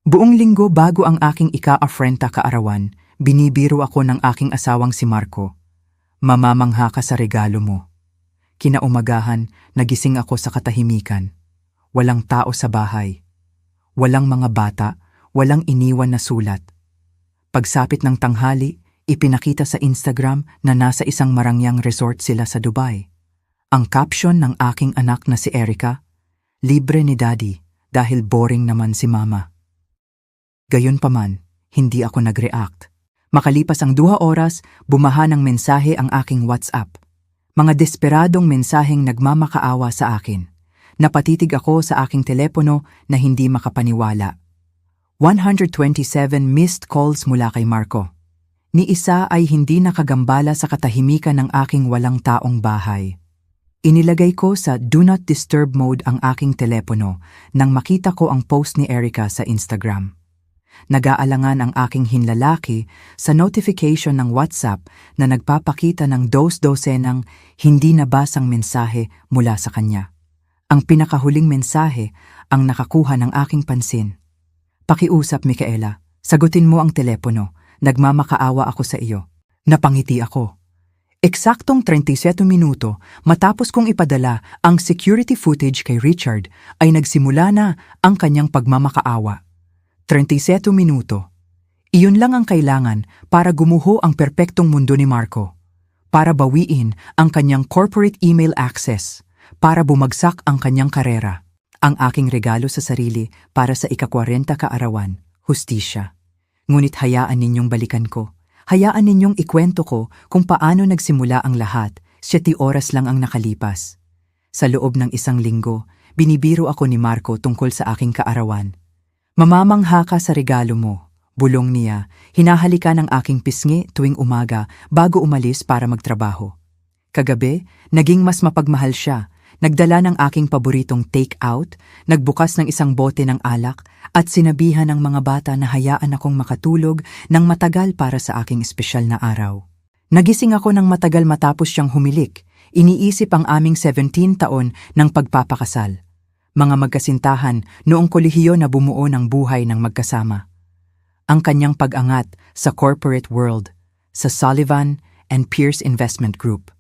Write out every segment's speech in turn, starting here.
Buong linggo bago ang aking ika-afrenta kaarawan, binibiro ako ng aking asawang si Marco. Mamamangha ka sa regalo mo. Kinaumagahan, nagising ako sa katahimikan. Walang tao sa bahay. Walang mga bata, walang iniwan na sulat. Pagsapit ng tanghali, ipinakita sa Instagram na nasa isang marangyang resort sila sa Dubai. Ang caption ng aking anak na si Erica, "Libre ni Daddy dahil boring naman si Mama." Gayunpaman, hindi ako nag-react. Makalipas ang 2 oras, bumaha ng mensahe ang aking WhatsApp. Mga desperadong mensaheng nagmamakaawa sa akin. Napatitig ako sa aking telepono na hindi makapaniwala. 127 missed calls mula kay Marco. Ni isa ay hindi nakagambala sa katahimikan ng aking walang taong bahay. Inilagay ko sa Do Not Disturb mode ang aking telepono nang makita ko ang post ni Erica sa Instagram. Nag-aalangan ang aking hinlalaki sa notification ng WhatsApp na nagpapakita ng dos-dosenang hindi nabasang mensahe mula sa kanya. Ang pinakahuling mensahe ang nakakuha ng aking pansin. "Pakiusap, Micaela. Sagutin mo ang telepono. Nagmamakaawa ako sa iyo." Napangiti ako. Eksaktong 37 minuto matapos kong ipadala ang security footage kay Richard ay nagsimula na ang kanyang pagmamakaawa. 37 minuto. Iyon lang ang kailangan para gumuho ang perpektong mundo ni Marco. Para bawiin ang kanyang corporate email access. Para bumagsak ang kanyang karera. Ang aking regalo sa sarili para sa ika-40 kaarawan, hustisya. Ngunit hayaan ninyong balikan ko. Hayaan ninyong ikwento ko kung paano nagsimula ang lahat. 7 oras lang ang nakalipas. Sa loob ng 1 linggo, binibiro ako ni Marco tungkol sa aking kaarawan. "Mamamangha ka sa regalo mo," bulong niya, hinahalikan ng aking pisngi tuwing umaga bago umalis para magtrabaho. Kagabi, naging mas mapagmahal siya. Nagdala ng aking paboritong take-out, nagbukas ng isang bote ng alak, at sinabihan ng mga bata na hayaan akong makatulog ng matagal para sa aking espesyal na araw. Nagising ako ng matagal matapos siyang humilik. Iniisip ang aming 17 taon ng pagpapakasal. Mga magkasintahan noong kolehiyo na bumuo ng buhay ng magkasama. Ang kanyang pag-angat sa corporate world, sa Sullivan and Pierce Investment Group.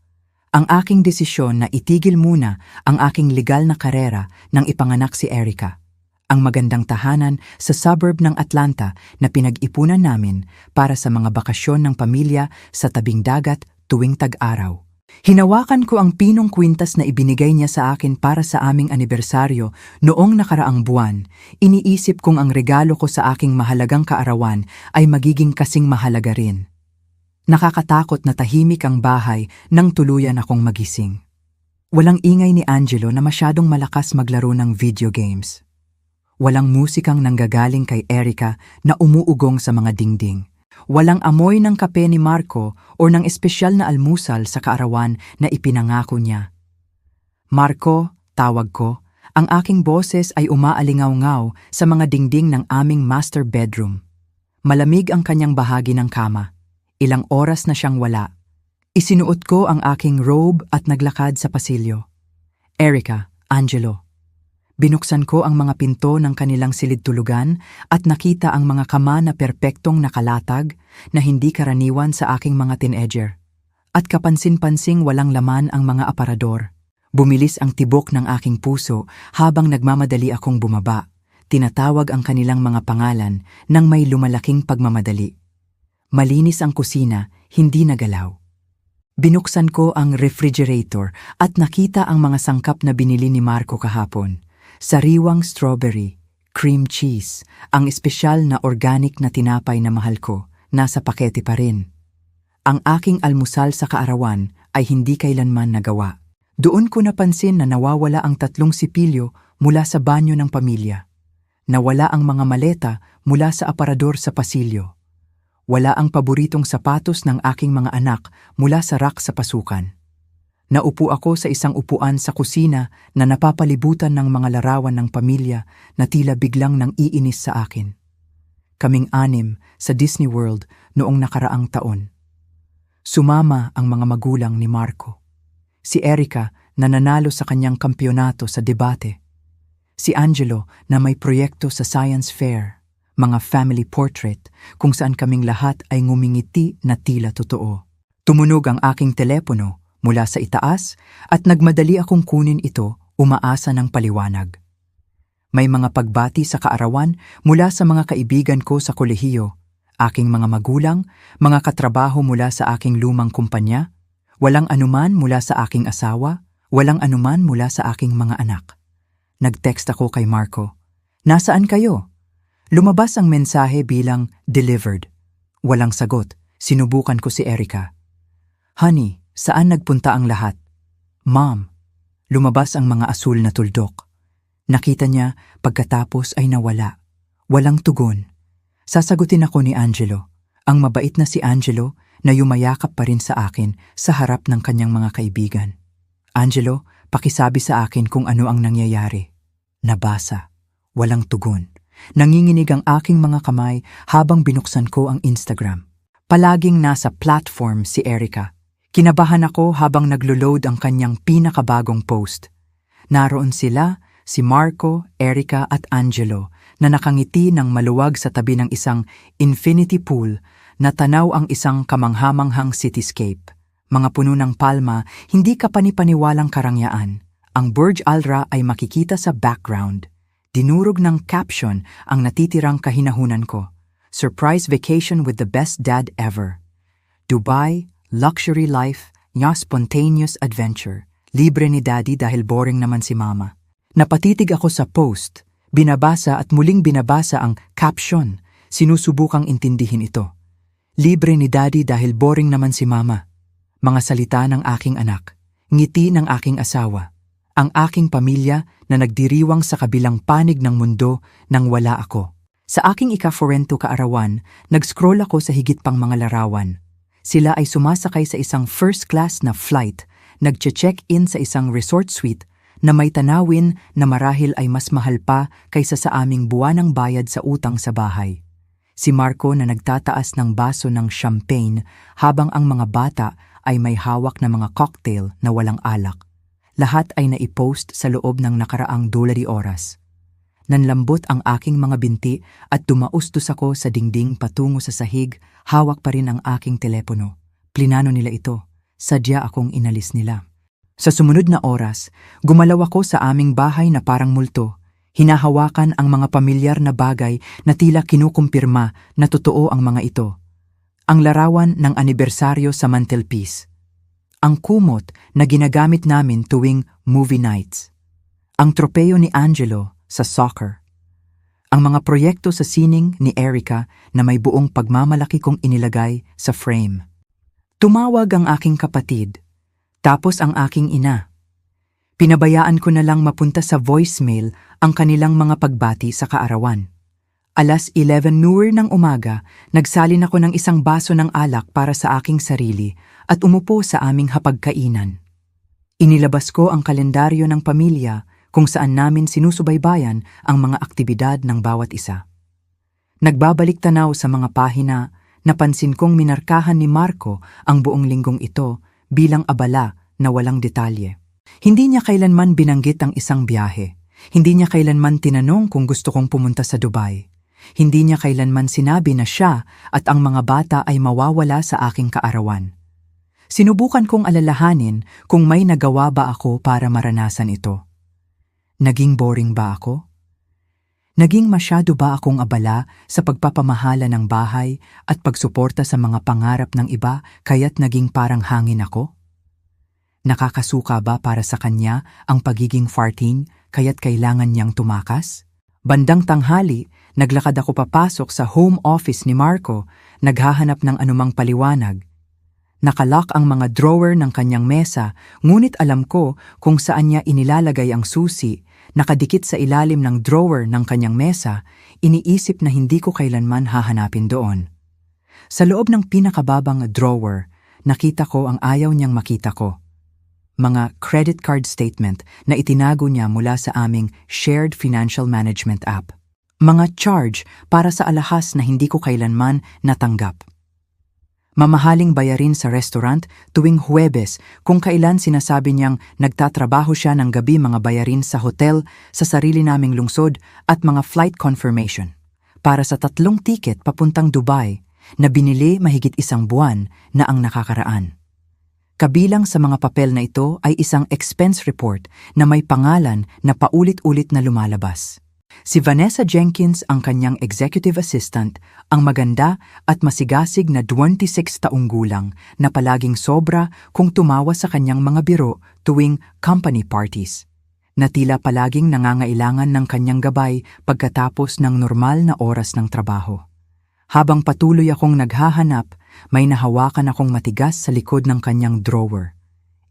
Ang aking desisyon na itigil muna ang aking legal na karera nang ipanganak si Erica. Ang magandang tahanan sa suburb ng Atlanta na pinag-ipunan namin para sa mga bakasyon ng pamilya sa tabing dagat tuwing tag-araw. Hinawakan ko ang pinong kwintas na ibinigay niya sa akin para sa aming anibersaryo noong nakaraang buwan. Iniisip kong ang regalo ko sa aking mahalagang kaarawan ay magiging kasing mahalaga rin. Nakakatakot na tahimik ang bahay nang tuluyan akong magising. Walang ingay ni Angelo na masyadong malakas maglaro ng video games. Walang musikang nanggagaling kay Erica na umuugong sa mga dingding. Walang amoy ng kape ni Marco o ng espesyal na almusal sa kaarawan na ipinangako niya. "Marco," tawag ko, ang aking boses ay umaalingaw-ngaw sa mga dingding ng aming master bedroom. Malamig ang kanyang bahagi ng kama. Ilang oras na siyang wala. Isinuot ko ang aking robe at naglakad sa pasilyo. "Erica, Angelo." Binuksan ko ang mga pinto ng kanilang silid-tulugan at nakita ang mga kama na perpektong nakalatag na hindi karaniwan sa aking mga teenager. At kapansin-pansing walang laman ang mga aparador. Bumilis ang tibok ng aking puso habang nagmamadali akong bumaba. Tinatawag ang kanilang mga pangalan nang may lumalaking pagmamadali. Malinis ang kusina, hindi nagalaw. Binuksan ko ang refrigerator at nakita ang mga sangkap na binili ni Marco kahapon. Sariwang strawberry, cream cheese, ang espesyal na organic na tinapay na mahal ko, nasa pakete pa rin. Ang aking almusal sa kaarawan ay hindi kailanman nagawa. Doon ko napansin na nawawala ang 3 sipilyo mula sa banyo ng pamilya. Nawala ang mga maleta mula sa aparador sa pasilyo. Wala ang paboritong sapatos ng aking mga anak mula sa rack sa pasukan. Naupo ako sa isang upuan sa kusina na napapalibutan ng mga larawan ng pamilya na tila biglang nang iinis sa akin. Kaming 6 sa Disney World noong nakaraang taon. Sumama ang mga magulang ni Marco. Si Erica na nanalo sa kanyang kampyonato sa debate. Si Angelo na may proyekto sa science fair. mga family portrait kung saan kaming lahat ay ngumingiti na tila totoo. Tumunog ang aking telepono mula sa itaas at nagmadali akong kunin ito, umaasa ng paliwanag. May mga pagbati sa kaarawan mula sa mga kaibigan ko sa kolehiyo, aking mga magulang, mga katrabaho mula sa aking lumang kumpanya, walang anuman mula sa aking asawa, walang anuman mula sa aking mga anak. Nag-text ako kay Marco, "Nasaan kayo?" Lumabas ang mensahe bilang delivered. Walang sagot, sinubukan ko si Erica. "Honey, saan nagpunta ang lahat?" "Mom." Lumabas ang mga asul na tuldok. Nakita niya pagkatapos ay nawala. Walang tugon. Sasagutin ako ni Angelo. Ang mabait na si Angelo na yumayakap pa rin sa akin sa harap ng kanyang mga kaibigan. "Angelo, pakisabi sa akin kung ano ang nangyayari." Nabasa. Walang tugon. Nanginginig ang aking mga kamay habang binuksan ko ang Instagram. Palaging nasa platform si Erica. Kinabahan ako habang naglo-load ang kanyang pinakabagong post. Naroon sila, si Marco, Erica at Angelo na nakangiti ng maluwag sa tabi ng isang infinity pool na tanaw ang isang kamanghamanghang cityscape. Mga puno ng palma, hindi kapanipaniwalang karangyaan. Ang Burj Al Arab ay makikita sa background. Dinurog ng caption ang natitirang kahinahunan ko. "Surprise vacation with the best dad ever. Dubai, luxury life, nya spontaneous adventure. Libre ni daddy dahil boring naman si mama." Napatitig ako sa post, binabasa at muling binabasa ang caption. Sinusubukang intindihin ito. Libre ni daddy dahil boring naman si mama. Mga salita ng aking anak, ngiti ng aking asawa, ang aking pamilya na nagdiriwang sa kabilang panig ng mundo nang wala ako. Sa aking ika-40 kaarawan, nag-scroll ako sa higit pang mga larawan. Sila ay sumasakay sa isang first class na flight, nagche-check-in sa isang resort suite na may tanawin na marahil ay mas mahal pa kaysa sa aming buwanang bayad sa utang sa bahay. Si Marco na nagtataas ng baso ng champagne habang ang mga bata ay may hawak na mga cocktail na walang alak. Lahat ay naipost sa loob ng nakaraang 2 oras. Nanlambot ang aking mga binti at dumaustos ako sa dingding patungo sa sahig, hawak pa rin ang aking telepono. Plinano nila ito, sadya akong inalis nila. Sa sumunod na oras, gumalaw ako sa aming bahay na parang multo. Hinahawakan ang mga pamilyar na bagay na tila kinukumpirma na totoo ang mga ito. Ang larawan ng anibersaryo sa mantelpiece. Ang kumot na ginagamit namin tuwing movie nights. Ang tropeo ni Angelo sa soccer. Ang mga proyekto sa sining ni Erica na may buong pagmamalaki kong inilagay sa frame. Tumawag ang aking kapatid. Tapos ang aking ina. Pinabayaan ko na lang mapunta sa voicemail ang kanilang mga pagbati sa kaarawan. 11:11 ng umaga, nagsalin ako ng isang baso ng alak para sa aking sarili at umupo sa aming hapagkainan. Inilabas ko ang kalendaryo ng pamilya kung saan namin sinusubaybayan ang mga aktibidad ng bawat isa. Nagbabalik tanaw sa mga pahina, napansin kong minarkahan ni Marco ang buong linggong ito bilang abala na walang detalye. Hindi niya kailanman binanggit ang isang biyahe. Hindi niya kailanman tinanong kung gusto kong pumunta sa Dubai. Hindi niya kailanman sinabi na siya at ang mga bata ay mawawala sa aking kaarawan. Sinubukan kong alalahanin kung may nagawa ba ako para maranasan ito. Naging boring ba ako? Naging masyado ba akong abala sa pagpapamahala ng bahay at pagsuporta sa mga pangarap ng iba kaya't naging parang hangin ako? Nakakasuka ba para sa kanya ang pagiging 14 kaya't kailangan niyang tumakas? Bandang tanghali, naglakad ako papasok sa home office ni Marco, naghahanap ng anumang paliwanag. Nakalock ang mga drawer ng kanyang mesa, ngunit alam ko kung saan niya inilalagay ang susi. Nakadikit sa ilalim ng drawer ng kanyang mesa, iniisip na hindi ko kailanman hahanapin doon. Sa loob ng pinakababang drawer, nakita ko ang ayaw niyang makita ko. Mga credit card statement na itinago niya mula sa aming shared financial management app. Mga charge para sa alahas na hindi ko kailanman natanggap. Mamahaling bayarin sa restaurant tuwing Huwebes kung kailan sinasabi niyang nagtatrabaho siya ng gabi, mga bayarin sa hotel sa sarili naming lungsod at mga flight confirmation. para sa 3 tiket papuntang Dubai na binili mahigit 1 buwan na ang nakakaraan. Kabilang sa mga papel na ito ay isang expense report na may pangalan na paulit-ulit na lumalabas. Si Vanessa Jenkins ang kanyang executive assistant, ang maganda at masigasig na 26 taong gulang na palaging sobra kung tumawa sa kanyang mga biro tuwing company parties, na tila palaging nangangailangan ng kanyang gabay pagkatapos ng normal na oras ng trabaho. Habang patuloy akong naghahanap, may nahawakan akong matigas sa likod ng kanyang drawer.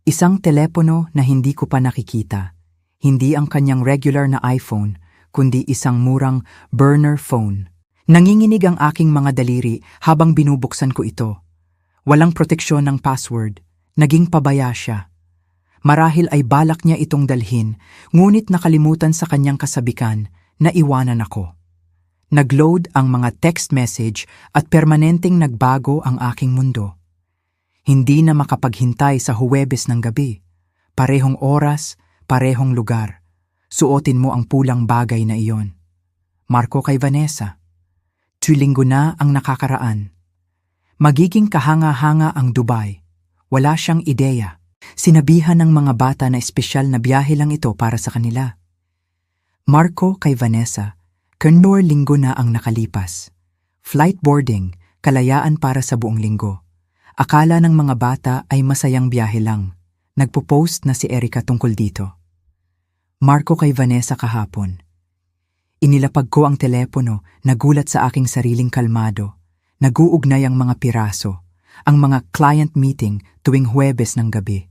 Isang telepono na hindi ko pa nakikita, hindi ang kanyang regular na iPhone, kundi isang murang burner phone. Nanginginig ang aking mga daliri habang binubuksan ko ito. Walang proteksyon ng password, naging pabaya siya. Marahil ay balak niya itong dalhin, ngunit nakalimutan sa kanyang kasabikan na iwanan ako. Nag-load ang mga text message at permanenteng nagbago ang aking mundo. Hindi na makapaghintay sa Huwebes ng gabi. Parehong oras, parehong lugar. Suotin mo ang pulang bagay na iyon. Marco kay Vanessa. 2 linggo na ang nakakaraan. Magiging kahanga-hanga ang Dubai. Wala siyang ideya. Sinabihan ng mga bata na espesyal na biyahe lang ito para sa kanila. Marco kay Vanessa. 4 linggo na ang nakalipas. Flight boarding, kalayaan para sa buong linggo. Akala ng mga bata ay masayang biyahe lang. Nagpo-post na si Erica tungkol dito. Marco kay Vanessa kahapon. Inilapag ko ang telepono, nagulat sa aking sariling kalmado. Naguugnay ang mga piraso, ang mga client meeting tuwing Huwebes ng gabi.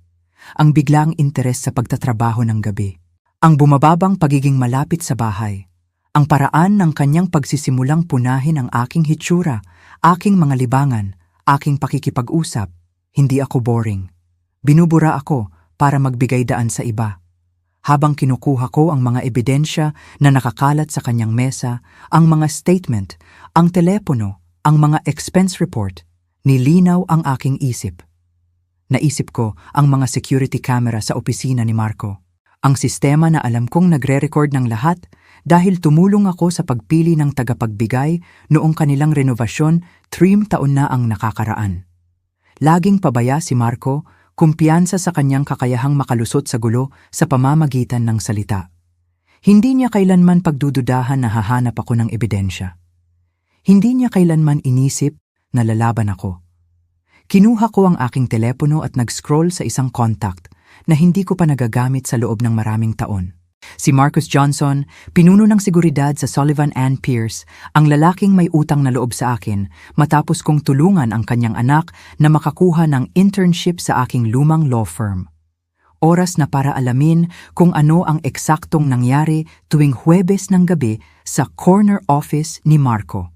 Ang biglang interes sa pagtatrabaho ng gabi. Ang bumababang pagiging malapit sa bahay. Ang paraan ng kanyang pagsisimulang punahin ang aking hitsura, aking mga libangan, aking pakikipag-usap. Hindi ako boring. Binubura ako para magbigay daan sa iba. Habang kinukuha ko ang mga ebidensya na nakakalat sa kanyang mesa, ang mga statement, ang telepono, ang mga expense report, nilinaw ang aking isip. Naisip ko ang mga security camera sa opisina ni Marco. Ang sistema na alam kong nagre-record ng lahat dahil tumulong ako sa pagpili ng tagapagbigay noong kanilang renovasyon 3 taon na ang nakakaraan. Laging pabaya si Marco, kumpiyansa sa kanyang kakayahang makalusot sa gulo sa pamamagitan ng salita. Hindi niya kailanman pagdududahan na hahanap ako ng ebidensya. Hindi niya kailanman inisip na lalaban ako. Kinuha ko ang aking telepono at nag-scroll sa isang contact na hindi ko pa nagagamit sa loob ng maraming taon. Si Marcus Johnson, pinuno ng seguridad sa Sullivan and Pierce, ang lalaking may utang na loob sa akin matapos kong tulungan ang kanyang anak na makakuha ng internship sa aking lumang law firm. Oras na para alamin kung ano ang eksaktong nangyari tuwing Huwebes ng gabi sa corner office ni Marco.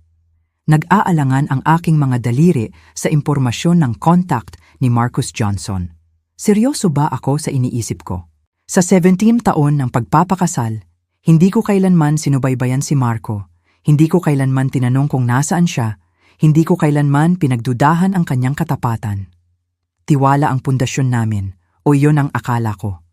Nag-aalangan ang aking mga daliri sa impormasyon ng contact ni Marcus Johnson. Seryoso ba ako sa iniisip ko? Sa 17 taon ng pagpapakasal, hindi ko kailanman sinubaybayan si Marco, hindi ko kailanman tinanong kung nasaan siya, hindi ko kailanman pinagdudahan ang kanyang katapatan. Tiwala ang pundasyon namin, o iyon ang akala ko.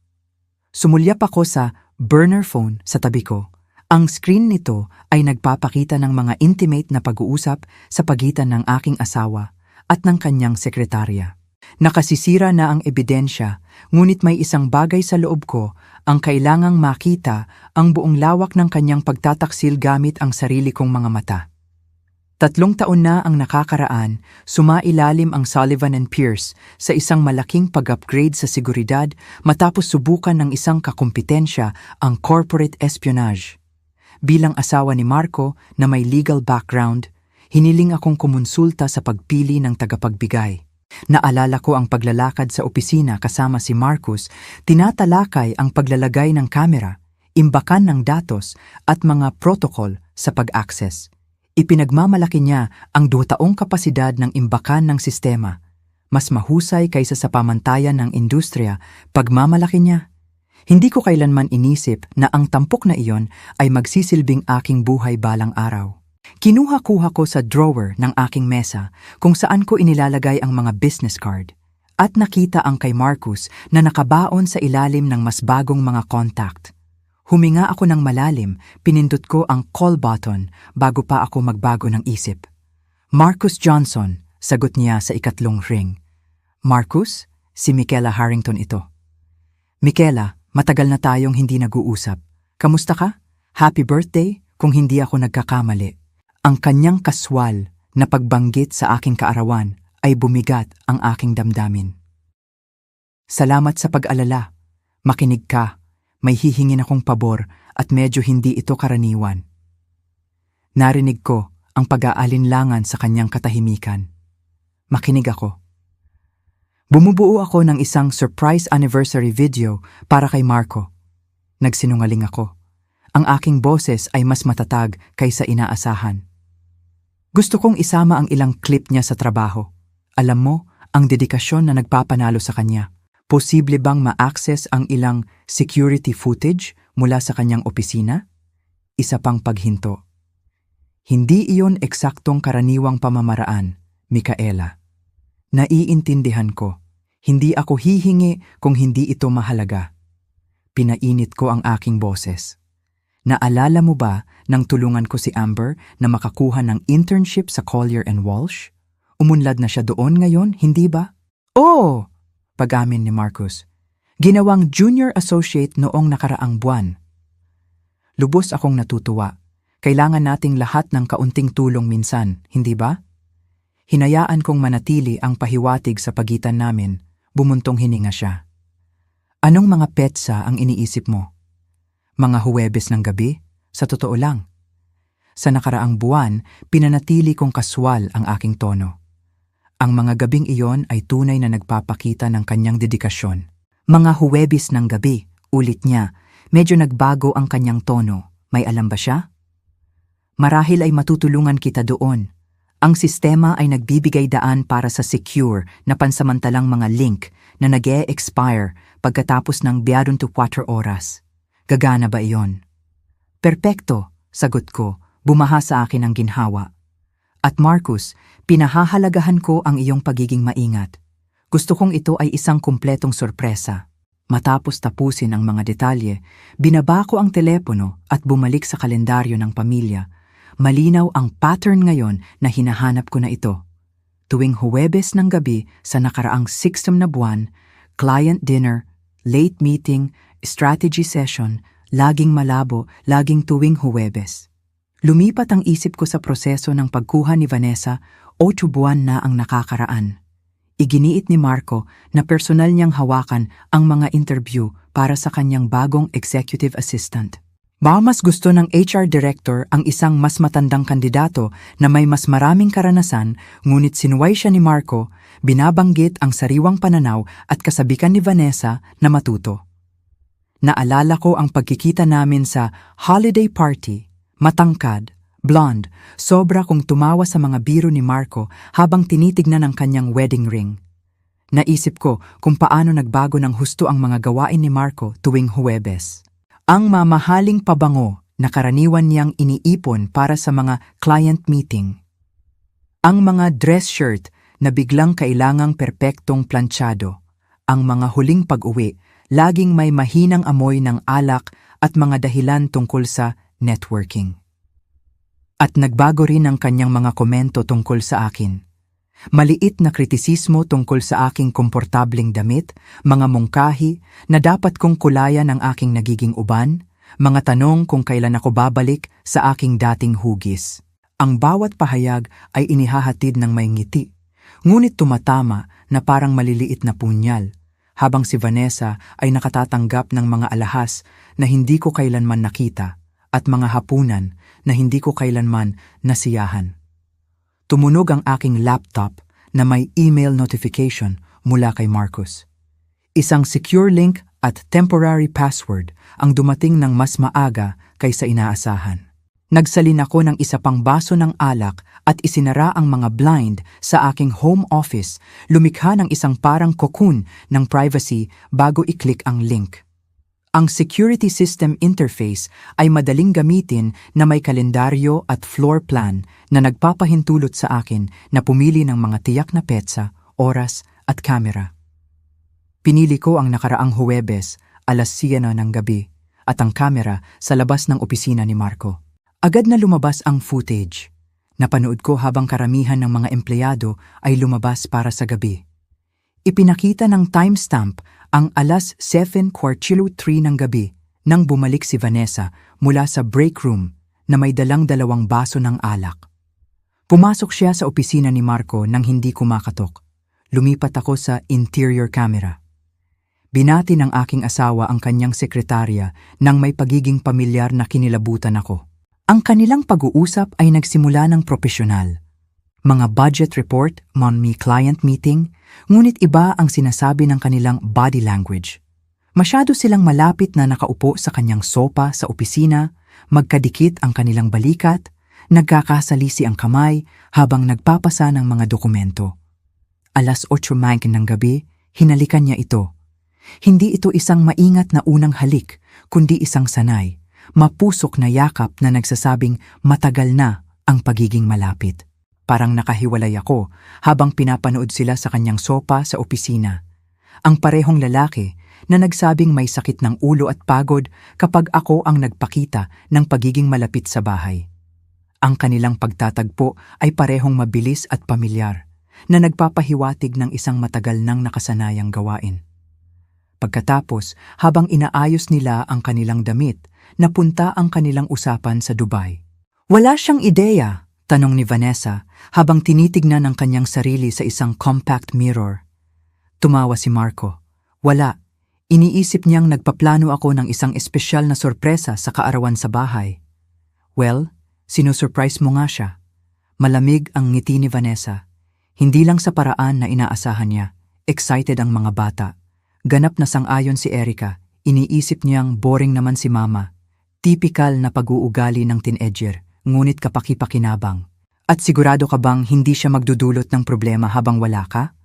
Sumulyap ako sa burner phone sa tabi ko. Ang screen nito ay nagpapakita ng mga intimate na pag-uusap sa pagitan ng aking asawa at ng kanyang sekretarya. Nakasisira na ang ebidensya, ngunit may isang bagay sa loob ko ang kailangang makita ang buong lawak ng kanyang pagtataksil gamit ang sarili kong mga mata. 3 taon na ang nakakaraan, sumailalim ang Sullivan and Pierce sa isang malaking pag-upgrade sa seguridad matapos subukan ng isang kakumpetensya ang corporate espionage. Bilang asawa ni Marco na may legal background, hiniling akong kumonsulta sa pagpili ng tagapagbigay. Naalala ko ang paglalakad sa opisina kasama si Marcus, tinatalakay ang paglalagay ng kamera, imbakan ng datos at mga protocol sa pag-access. Ipinagmamalaki niya ang 2 taong kapasidad ng imbakan ng sistema. Mas mahusay kaysa sa pamantayan ng industriya, pagmamalaki niya. Hindi ko kailanman inisip na ang tampok na iyon ay magsisilbing aking buhay balang araw. Kinuha-kuha ko sa drawer ng aking mesa kung saan ko inilalagay ang mga business card at nakita ang kay Marcus na nakabaon sa ilalim ng mas bagong mga contact. Huminga ako ng malalim, pinindot ko ang call button bago pa ako magbago ng isip. Marcus Johnson, sagot niya sa ikatlong ring. Marcus, si Michaela Harrington ito. Michaela, matagal na tayong hindi nag-uusap. Kamusta ka? Happy birthday kung hindi ako nagkakamali. Ang kanyang kaswal na pagbanggit sa aking kaarawan ay bumigat ang aking damdamin. Salamat sa pag-alala. Makinig ka. May hihingin akong pabor at medyo hindi ito karaniwan. Narinig ko ang pag-aalinlangan sa kanyang katahimikan. Makinig ako. Bumubuo ako ng isang surprise anniversary video para kay Marco. Nagsinungaling ako. Ang aking boses ay mas matatag kaysa inaasahan. Gusto kong isama ang ilang clip niya sa trabaho. Alam mo, ang dedikasyon na nagpapanalo sa kanya. Posible bang ma-access ang ilang security footage mula sa kanyang opisina? Isa pang paghinto. Hindi iyon eksaktong karaniwang pamamaraan, Michaela. Naiintindihan ko. Hindi ako hihingi kung hindi ito mahalaga. Pinainit ko ang aking boses. Naalala mo ba nang tulungan ko si Amber na makakuha ng internship sa Collier & Walsh? Umunlad na siya doon ngayon, hindi ba? Oo! Pag-amin ni Marcus. Ginawang junior associate noong nakaraang buwan. Lubos akong natutuwa. Kailangan nating lahat ng kaunting tulong minsan, hindi ba? Hinayaan kong manatili ang pahiwatig sa pagitan namin, bumuntong hininga siya. Anong mga petsa ang iniisip mo? Mga Huwebes ng gabi? Sa totoo lang. Sa nakaraang buwan, pinanatili kong kaswal ang aking tono. Ang mga gabing iyon ay tunay na nagpapakita ng kanyang dedikasyon. Mga Huwebes ng gabi, ulit niya, medyo nagbago ang kanyang tono. May alam ba siya? Marahil ay matutulungan kita doon. Ang sistema ay nagbibigay daan para sa secure na pansamantalang mga link na nag-e-expire pagkatapos ng 24 oras. Gagana ba iyon? Perpekto, sagot ko, bumaha sa akin ang ginhawa. At Marcus, pinahahalagahan ko ang iyong pagiging maingat. Gusto kong ito ay isang kumpletong sorpresa. Matapos tapusin ang mga detalye, binaba ko ang telepono at bumalik sa kalendaryo ng pamilya. Malinaw ang pattern ngayon na hinahanap ko na ito. Tuwing Huwebes ng gabi sa nakaraang 6 na buwan, client dinner, late meeting, strategy session, laging malabo, laging tuwing Huwebes. Lumipat ang isip ko sa proseso ng pagkuha ni Vanessa, 8 buwan na ang nakakaraan. Iginiit ni Marco na personal niyang hawakan ang mga interview para sa kanyang bagong executive assistant. Mas gusto ng HR director ang isang mas matandang kandidato na may mas maraming karanasan, ngunit sinuway siya ni Marco, binabanggit ang sariwang pananaw at kasabikan ni Vanessa na matuto. Naalala ko ang pagkikita namin sa holiday party. Matangkad, blonde, sobra kong tumawa sa mga biro ni Marco habang tinitignan ang kanyang wedding ring. Naisip ko kung paano nagbago ng husto ang mga gawain ni Marco tuwing Huwebes. Ang mamahaling pabango na karaniwan niyang iniipon para sa mga client meeting. Ang mga dress shirt na biglang kailangang perpektong planchado. Ang mga huling pag-uwi, laging may mahinang amoy ng alak at mga dahilan tungkol sa networking. At nagbago rin ang kanyang mga komento tungkol sa akin. Maliit na kritisismo tungkol sa aking komportabling damit, mga mungkahi na dapat kong kulayan ang aking nagiging uban, mga tanong kung kailan ako babalik sa aking dating hugis. Ang bawat pahayag ay inihahatid ng may ngiti, ngunit tumatama na parang maliliit na punyal, habang si Vanessa ay nakatatanggap ng mga alahas na hindi ko kailanman nakita at mga hapunan na hindi ko kailanman nasiyahan. Tumunog ang aking laptop na may email notification mula kay Marcus. Isang secure link at temporary password ang dumating ng mas maaga kaysa inaasahan. Nagsalin ako ng isa pang baso ng alak at isinara ang mga blind sa aking home office, lumikha ng isang parang cocoon ng privacy bago i-click ang link. Ang security system interface ay madaling gamitin na may kalendaryo at floor plan na nagpapahintulot sa akin na pumili ng mga tiyak na petsa, oras at kamera. Pinili ko ang nakaraang Huwebes, 9:00 ng gabi, at ang kamera sa labas ng opisina ni Marco. Agad na lumabas ang footage. Napanood ko habang karamihan ng mga empleyado ay lumabas para sa gabi. Ipinakita ng timestamp ang alas 7:43 ng gabi nang bumalik si Vanessa mula sa break room na may dalang 2 baso ng alak. Pumasok siya sa opisina ni Marco nang hindi kumakatok. Lumipat ako sa interior camera. Binati ng aking asawa ang kanyang sekretarya nang may pagiging pamilyar na kinilabutan ako. Ang kanilang pag-uusap ay nagsimula ng propesyonal. Mga budget report, client meeting, ngunit iba ang sinasabi ng kanilang body language. Masyado silang malapit na nakaupo sa kanyang sopa sa opisina, magkadikit ang kanilang balikat, nagkakasalisi ang kamay habang nagpapasa ng mga dokumento. Alas 8:00 ng gabi, hinalikan niya ito. Hindi ito isang maingat na unang halik, kundi isang sanay, mapusok na yakap na nagsasabing matagal na ang pagiging malapit. Parang nakahiwalay ako habang pinapanood sila sa kanyang sopa sa opisina. Ang parehong lalaki na nagsabing may sakit ng ulo at pagod kapag ako ang nagpakita ng pagiging malapit sa bahay. Ang kanilang pagtatagpo ay parehong mabilis at pamilyar, na nagpapahiwatig ng isang matagal nang nakasanayang gawain. Pagkatapos, habang inaayos nila ang kanilang damit, napunta ang kanilang usapan sa Dubai. Wala siyang ideya, tanong ni Vanessa habang tinitignan ang kanyang sarili sa isang compact mirror. Tumawa si Marco. Wala. Iniisip niyang nagpaplano ako ng isang espesyal na sorpresa sa kaarawan sa bahay. Well, sinusurprise mo nga siya. Malamig ang ngiti ni Vanessa. Hindi lang sa paraan na inaasahan niya. Excited ang mga bata. Ganap na sang-ayon si Erica. Iniisip niyang boring naman si Mama. Tipikal na pag-uugali ng teenager, ngunit kapaki-pakinabang. At sigurado ka bang hindi siya magdudulot ng problema habang wala ka?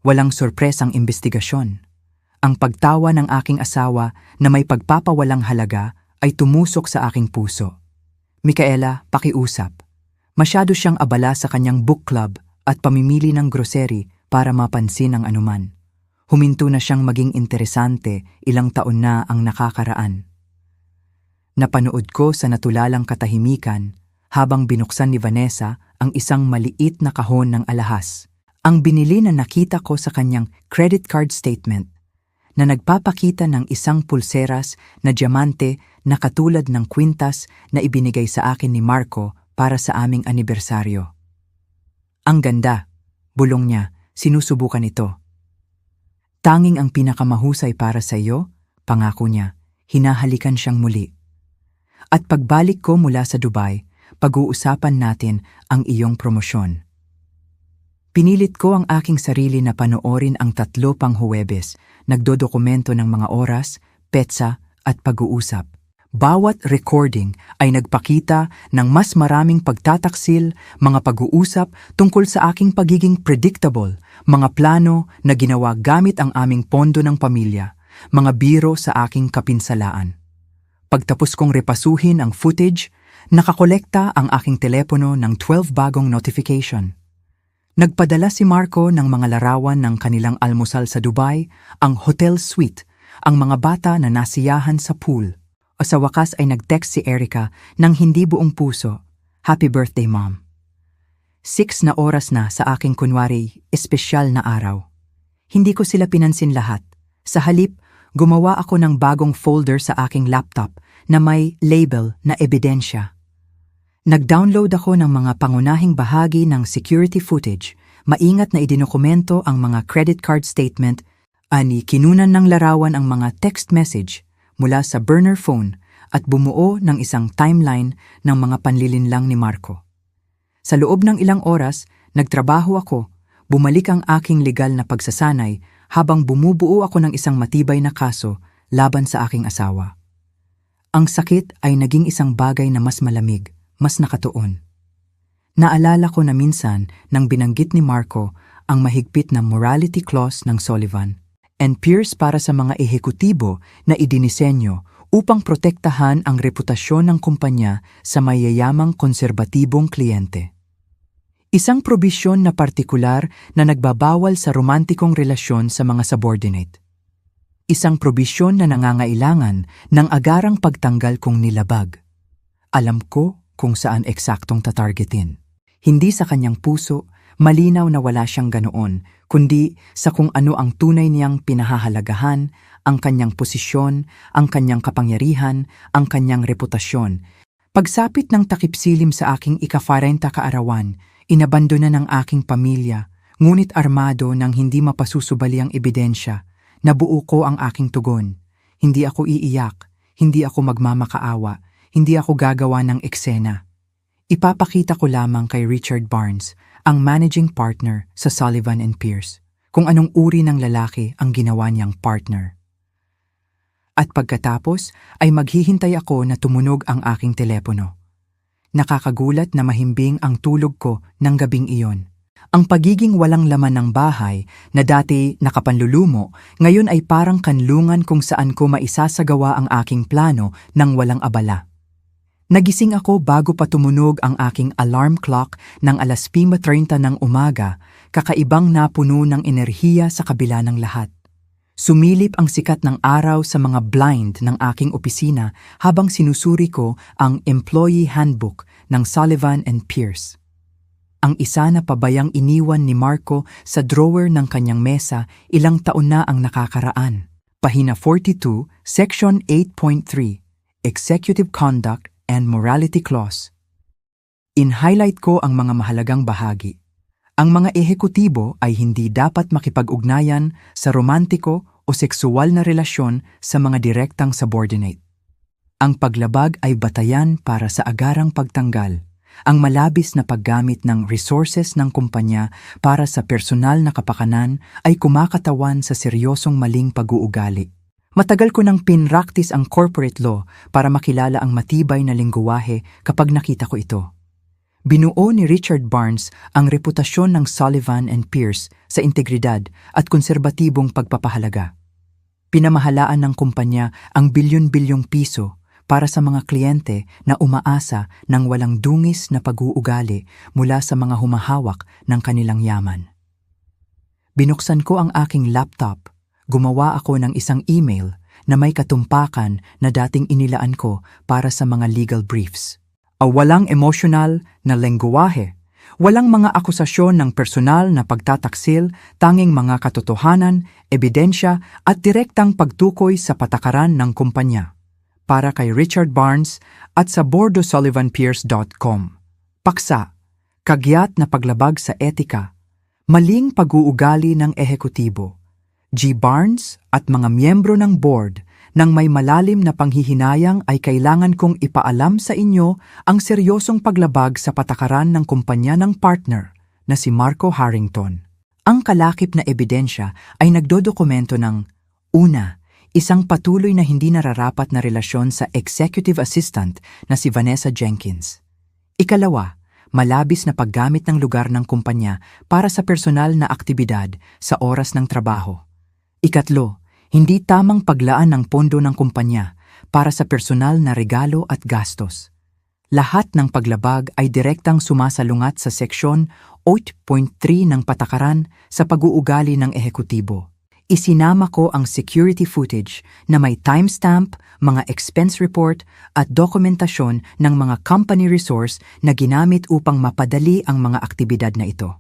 Walang sorpresang imbestigasyon. Ang pagtawa ng aking asawa na may pagpapawalang halaga ay tumusok sa aking puso. Micaela, pakiusap. Masyado siyang abala sa kanyang book club at pamimili ng grocery para mapansin ang anuman. Huminto na siyang maging interesante, ilang taon na ang nakakaraan. Napanood ko sa natulalang katahimikan habang binuksan ni Vanessa ang isang maliit na kahon ng alahas. Ang binili na nakita ko sa kanyang credit card statement na nagpapakita ng isang pulseras na diamante na katulad ng kwintas na ibinigay sa akin ni Marco para sa aming anibersaryo. Ang ganda, bulong niya, sinusubukan ito. Tanging ang pinakamahusay para sa iyo, pangako niya, hinahalikan siyang muli. At pagbalik ko mula sa Dubai, pag-uusapan natin ang iyong promosyon. Pinilit ko ang aking sarili na panoorin ang 3 pang Huwebes, nagdodokumento ng mga oras, petsa at pag-uusap. Bawat recording ay nagpakita ng mas maraming pagtataksil, mga pag-uusap tungkol sa aking pagiging predictable, mga plano na ginawa gamit ang aming pondo ng pamilya, mga biro sa aking kapinsalaan. Pagtapos kong repasuhin ang footage, nakakolekta ang aking telepono ng 12 bagong notification. Nagpadala si Marco ng mga larawan ng kanilang almusal sa Dubai, ang hotel suite, ang mga bata na nasiyahan sa pool. O sa wakas ay nag-text si Erica ng hindi buong puso, "Happy birthday, Mom." 6 na oras na sa aking kunwari espesyal na araw. Hindi ko sila pinansin lahat. Sa halip, gumawa ako ng bagong folder sa aking laptop na may label na ebidensya. Nag-download ako ng mga pangunahing bahagi ng security footage, maingat na idinokumento ang mga credit card statement, ani kinunan ng larawan ang mga text message mula sa burner phone at bumuo ng isang timeline ng mga panlilinlang ni Marco. Sa loob ng ilang oras, nagtrabaho ako, bumalik ang aking legal na pagsasanay habang bumubuo ako ng isang matibay na kaso laban sa aking asawa. Ang sakit ay naging isang bagay na mas malamig, mas nakatuon. Naalala ko na minsan nang binanggit ni Marco ang mahigpit na morality clause ng Sullivan and Pierce para sa mga ehekutibo na idinisenyo upang protektahan ang reputasyon ng kumpanya sa mayayamang konserbatibong kliyente. Isang probisyon na partikular na nagbabawal sa romantikong relasyon sa mga subordinate. Isang probisyon na nangangailangan ng agarang pagtanggal kong nilabag. Alam ko kung saan eksaktong tatargetin. Hindi sa kanyang puso, malinaw na wala siyang ganoon, kundi sa kung ano ang tunay niyang pinahahalagahan, ang kanyang posisyon, ang kanyang kapangyarihan, ang kanyang reputasyon. Pagsapit ng takip silim sa aking ika-40 kaarawan, inabandona ng aking pamilya, ngunit armado ng hindi mapasusubali ang ebidensya. Nabuo ko ang aking tugon. Hindi ako iiyak, hindi ako magmamakaawa, hindi ako gagawa ng eksena. Ipapakita ko lamang kay Richard Barnes, ang managing partner sa Sullivan & Pierce, kung anong uri ng lalaki ang ginawa niyang partner. At pagkatapos ay maghihintay ako na tumunog ang aking telepono. Nakakagulat na mahimbing ang tulog ko ng gabing iyon. Ang pagiging walang laman ng bahay na dati nakapanlulumo, ngayon ay parang kanlungan kung saan ko maisasagawa ang aking plano ng walang abala. Nagising ako bago pa tumunog ang aking alarm clock ng 5:30 ng umaga, kakaibang napuno ng enerhiya sa kabila ng lahat. Sumilip ang sikat ng araw sa mga blind ng aking opisina habang sinusuri ko ang Employee Handbook ng Sullivan & Pierce. Ang isa na pabayang iniwan ni Marco sa drawer ng kanyang mesa ilang taon na ang nakakaraan. Pahina 42, Section 8.3, Executive Conduct and Morality Clause. In-highlight ko ang mga mahalagang bahagi. Ang mga ehekutibo ay hindi dapat makipag-ugnayan sa romantiko o sexual na relasyon sa mga direktang subordinate. Ang paglabag ay batayan para sa agarang pagtanggal. Ang malabis na paggamit ng resources ng kumpanya para sa personal na kapakanan ay kumakatawan sa seryosong maling pag-uugali. Matagal ko nang pinraktis ang corporate law para makilala ang matibay na lengguwahe kapag nakita ko ito. Binuo ni Richard Barnes ang reputasyon ng Sullivan & Pierce sa integridad at konserbatibong pagpapahalaga. Pinamahalaan ng kumpanya ang bilyon-bilyong piso para sa mga kliyente na umaasa ng walang dungis na pag-uugali mula sa mga humahawak ng kanilang yaman. Binuksan ko ang aking laptop, gumawa ako ng isang email na may katumpakan na dating inilaan ko para sa mga legal briefs. Walang emosyonal na lengguwahe, walang mga akusasyon ng personal na pagtataksil, tanging mga katotohanan, ebidensya at direktang pagtukoy sa patakaran ng kumpanya. Para kay Richard Barnes at sa bordosullivanpierce.com. Paksa, kagyat na paglabag sa etika, maling pag-uugali ng ehekutibo. G. Barnes at mga miyembro ng board ng may malalim na panghihinayang ay kailangan kong ipaalam sa inyo ang seryosong paglabag sa patakaran ng kumpanya ng partner na si Marco Harrington. Ang kalakip na ebidensya ay nagdodokumento ng una, isang patuloy na hindi nararapat na relasyon sa executive assistant na si Vanessa Jenkins. Ikalawa, malabis na paggamit ng lugar ng kumpanya para sa personal na aktibidad sa oras ng trabaho. Ikatlo, hindi tamang paglaan ng pondo ng kumpanya para sa personal na regalo at gastos. Lahat ng paglabag ay direktang sumasalungat sa Seksyon 8.3 ng Patakaran sa pag-uugali ng ehekutibo. Isinama ko ang security footage na may timestamp, mga expense report at dokumentasyon ng mga company resource na ginamit upang mapadali ang mga aktibidad na ito.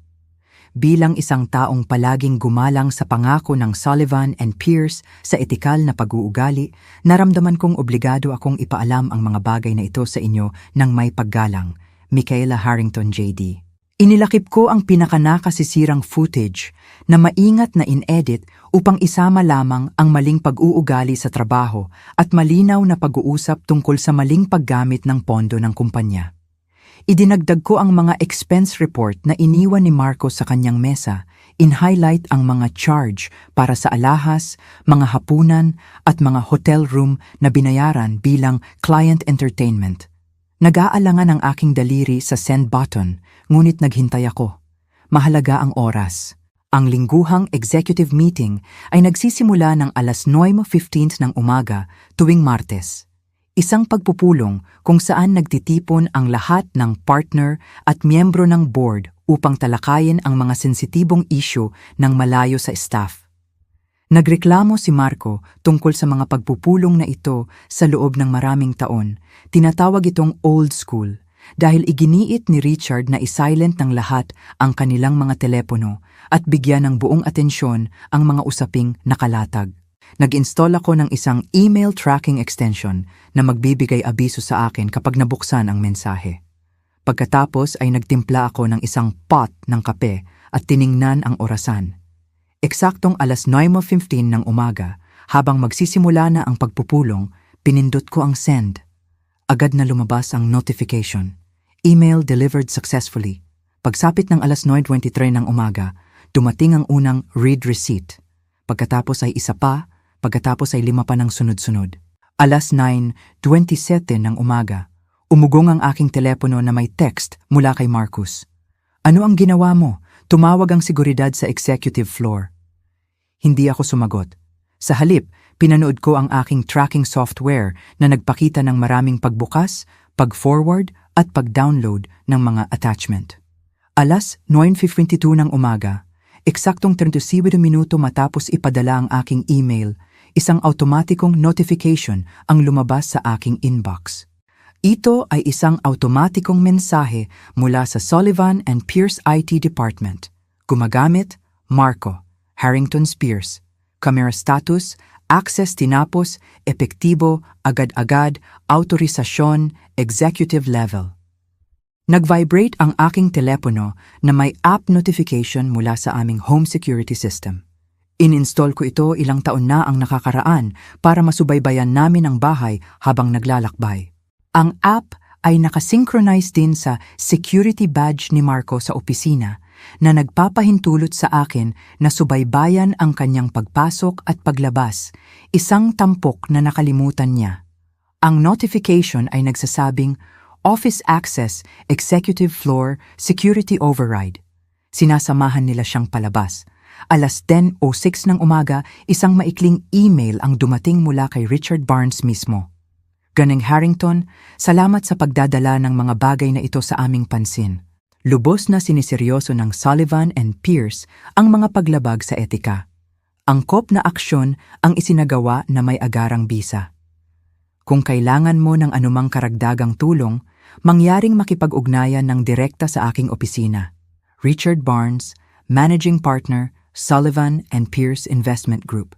Bilang isang taong palaging gumalang sa pangako ng Sullivan & Pierce sa etikal na pag-uugali, naramdaman kong obligado akong ipaalam ang mga bagay na ito sa inyo ng may paggalang. Michaela Harrington JD. Inilakip ko ang pinakanakasisirang footage na maingat na in-edit upang isama lamang ang maling pag-uugali sa trabaho at malinaw na pag-uusap tungkol sa maling paggamit ng pondo ng kumpanya. Idinagdag ko ang mga expense report na iniwan ni Marco sa kanyang mesa, in-highlight ang mga charge para sa alahas, mga hapunan at mga hotel room na binayaran bilang client entertainment. Nag-aalangan ang aking daliri sa send button, ngunit naghintay ako. Mahalaga ang oras. Ang lingguhang executive meeting ay nagsisimula ng 9:15 ng umaga tuwing Martes. Isang pagpupulong kung saan nagtitipon ang lahat ng partner at miyembro ng board upang talakayin ang mga sensitibong issue ng malayo sa staff. Nagreklamo si Marco tungkol sa mga pagpupulong na ito sa loob ng maraming taon. Tinatawag itong old school dahil iginiit ni Richard na isilent ng lahat ang kanilang mga telepono at bigyan ng buong atensyon ang mga usaping nakalatag. Nag-install ako ng isang email tracking extension na magbibigay abiso sa akin kapag nabuksan ang mensahe. Pagkatapos ay nagtimpla ako ng isang pot ng kape at tiningnan ang orasan. Eksaktong alas 9:15 ng umaga, habang magsisimula na ang pagpupulong, pinindot ko ang send. Agad na lumabas ang notification. Email delivered successfully. Pagsapit ng alas 9:23 ng umaga, dumating ang unang read receipt. Pagkatapos ay isa pa, pagkatapos ay 5 pa ng sunod-sunod. Alas 9:27 ng umaga, umugong ang aking telepono na may text mula kay Marcus. "Ano ang ginawa mo? Tumawag ang seguridad sa executive floor." Hindi ako sumagot. Sa halip, pinanood ko ang aking tracking software na nagpakita ng maraming pagbukas, pag-forward at pag-download ng mga attachment. Alas 9:52 ng umaga, eksaktong 37 minuto matapos ipadala ang aking email, isang automatikong notification ang lumabas sa aking inbox. Ito ay isang automatikong mensahe mula sa Sullivan and Pierce IT Department. Gumagamit, Marco, Harrington Spears. Camera status, access tinapos, epektibo, agad-agad, autorisasyon, executive level. Nag-vibrate ang aking telepono na may app notification mula sa aming home security system. In-install ko ito ilang taon na ang nakakaraan para masubaybayan namin ang bahay habang naglalakbay. Ang app ay nakasynchronize din sa security badge ni Marco sa opisina na nagpapahintulot sa akin na subaybayan ang kanyang pagpasok at paglabas, isang tampok na nakalimutan niya. Ang notification ay nagsasabing, "Office Access, Executive Floor, Security Override." Sinasamahan nila siyang palabas. Alas 10:06 ng umaga, isang maikling email ang dumating mula kay Richard Barnes mismo. "Ganing Harrington, salamat sa pagdadala ng mga bagay na ito sa aming pansin. Lubos na siniseryoso ng Sullivan and Pierce ang mga paglabag sa etika. Angkop na aksyon ang isinagawa na may agarang bisa. Kung kailangan mo ng anumang karagdagang tulong, mangyaring makipag-ugnayan ng direkta sa aking opisina. Richard Barnes, Managing Partner, Sullivan and Pierce Investment Group."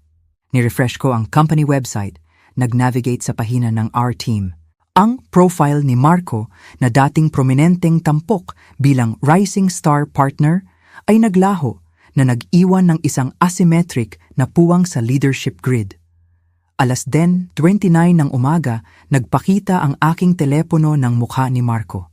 Nirefresh ko ang company website, nag-navigate sa pahina ng our team. Ang profile ni Marco na dating prominenteng tampok bilang rising star partner ay naglaho na nag-iwan ng isang asymmetric na puwang sa leadership grid. Alas 10:29 ng umaga, nagpakita ang aking telepono ng mukha ni Marco.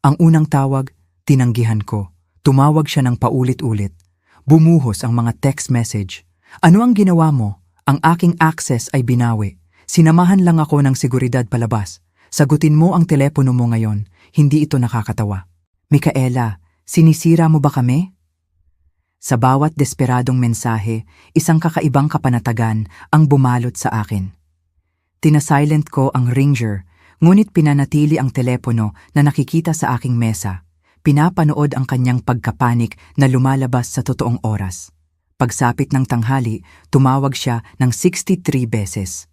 Ang unang tawag, tinanggihan ko. Tumawag siya ng paulit-ulit. Bumuhos ang mga text message. "Ano ang ginawa mo? Ang aking access ay binawi. Sinamahan lang ako ng seguridad palabas. Sagutin mo ang telepono mo ngayon. Hindi ito nakakatawa." "Micaela, sinisira mo ba kami?" Sa bawat desperadong mensahe, isang kakaibang kapanatagan ang bumalot sa akin. Tinasilent ko ang ringer, ngunit pinanatili ang telepono na nakikita sa aking mesa. Pinapanood ang kanyang pagkapanik na lumalabas sa totoong oras. Pagsapit ng tanghali, tumawag siya ng 63 beses.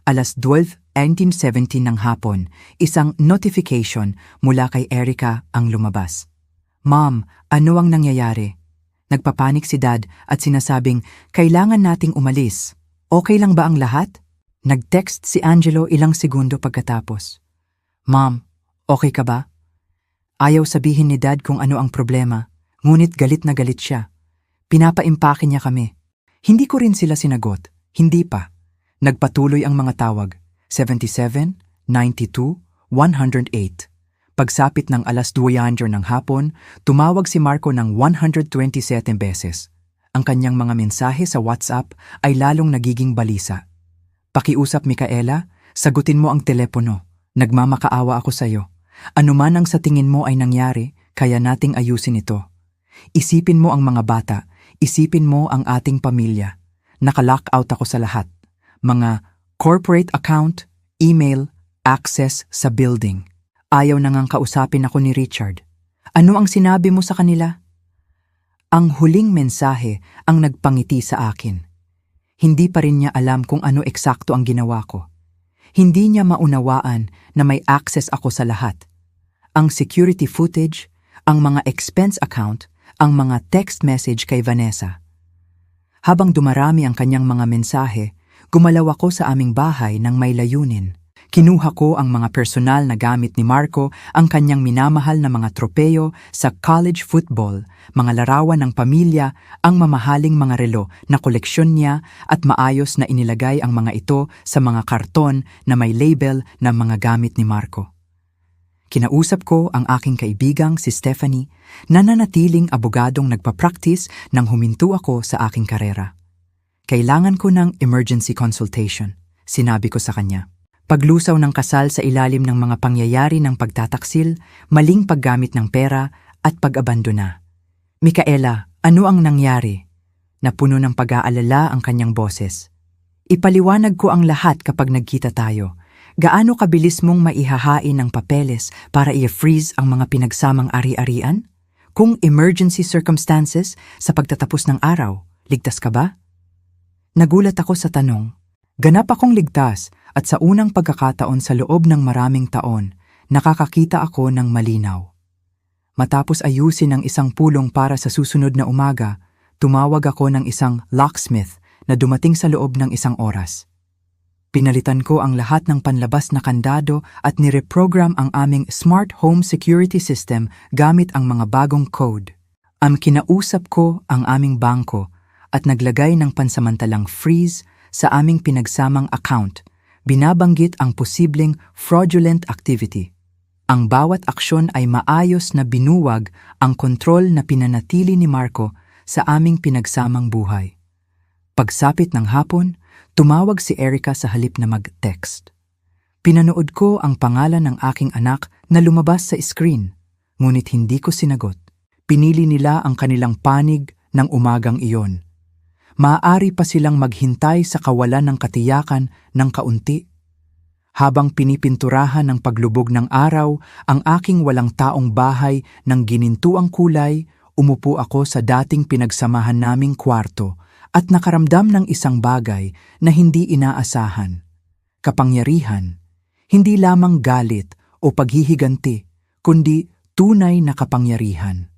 Alas 12:17 ng hapon, isang notification mula kay Erica ang lumabas. "Mom, ano ang nangyayari?" Nagpapanik si Dad at sinasabing, "Kailangan nating umalis. Okay lang ba ang lahat?" Nag-text si Angelo ilang segundo pagkatapos. "Mom, okay ka ba?" Ayaw sabihin ni Dad kung ano ang problema, ngunit galit na galit siya. Pinapaimpake niya kami. Hindi ko rin sila sinagot, hindi pa. Nagpatuloy ang mga tawag, 77, 92, 108. Pagsapit ng alas 2 ng hapon, tumawag si Marco ng 127 beses. Ang kanyang mga mensahe sa WhatsApp ay lalong nagiging balisa. "Pakiusap, Micaela, sagutin mo ang telepono. Nagmamakaawa ako sa'yo. Ano man ang sa tingin mo ay nangyari, kaya nating ayusin ito. Isipin mo ang mga bata, isipin mo ang ating pamilya. Naka-lockout ako sa lahat. Mga corporate account, email, access sa building. Ayaw na ngang kausapin ako ni Richard. Ano ang sinabi mo sa kanila?" Ang huling mensahe ang nagpangiti sa akin. Hindi pa rin niya alam kung ano eksakto ang ginawa ko. Hindi niya maunawaan na may access ako sa lahat. Ang security footage, ang mga expense account, ang mga text message kay Vanessa. Habang dumarami ang kanyang mga mensahe, gumalaw ako sa aming bahay ng may layunin. Kinuha ko ang mga personal na gamit ni Marco, ang kanyang minamahal na mga tropeyo sa college football, mga larawan ng pamilya, ang mamahaling mga relo na koleksyon niya at maayos na inilagay ang mga ito sa mga karton na may label ng mga gamit ni Marco. Kinausap ko ang aking kaibigang si Stephanie na nanatiling abogadong nagpa-practice nang huminto ako sa aking karera. Kailangan ko ng emergency consultation, sinabi ko sa kanya. Paglusaw ng kasal sa ilalim ng mga pangyayari ng pagtataksil, maling paggamit ng pera at pag-abandona. Micaela, ano ang nangyari? Napuno ng pag-aalala ang kanyang boses. Ipaliwanag ko ang lahat kapag nagkita tayo. Gaano kabilis mong maihahain ng papeles para i-freeze ang mga pinagsamang ari-arian? Kung emergency circumstances sa pagtatapos ng araw, ligtas ka ba? Nagulat ako sa tanong. Ganap akong ligtas at sa unang pagkakataon sa loob ng maraming taon, nakakakita ako ng malinaw. Matapos ayusin ang isang pulong para sa susunod na umaga, tumawag ako ng isang locksmith na dumating sa loob ng isang oras. Pinalitan ko ang lahat ng panlabas na kandado at nireprogram ang aming smart home security system gamit ang mga bagong code. Kinausap ko ang aming bangko at naglagay ng pansamantalang freeze sa aming pinagsamang account. Binabanggit ang posibleng fraudulent activity. Ang bawat aksyon ay maayos na binuwag ang kontrol na pinanatili ni Marco sa aming pinagsamang buhay. Pagsapit ng hapon, tumawag si Erica sa halip na mag-text. Pinanood ko ang pangalan ng aking anak na lumabas sa screen, ngunit hindi ko sinagot. Pinili nila ang kanilang panig ng umagang iyon. Maaari pa silang maghintay sa kawalan ng katiyakan ng kaunti. Habang pinipinturahan ng paglubog ng araw ang aking walang taong bahay ng ginintuang kulay, umupo ako sa dating pinagsamahan naming kwarto at nakaramdam ng isang bagay na hindi inaasahan. Kapangyarihan, hindi lamang galit o paghihiganti, kundi tunay na kapangyarihan.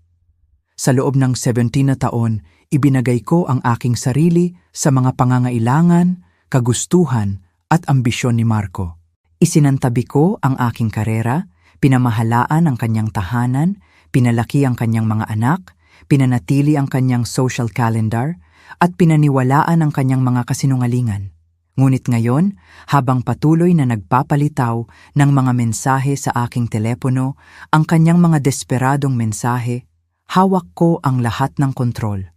Sa loob ng 17 na taon, ibinagay ko ang aking sarili sa mga pangangailangan, kagustuhan at ambisyon ni Marco. Isinantabi ko ang aking karera, pinamahalaan ang kanyang tahanan, pinalaki ang kanyang mga anak, pinanatili ang kanyang social calendar, at pinaniwalaan ang kanyang mga kasinungalingan. Ngunit ngayon, habang patuloy na nagpapalitaw ng mga mensahe sa aking telepono, ang kanyang mga desperadong mensahe, hawak ko ang lahat ng kontrol.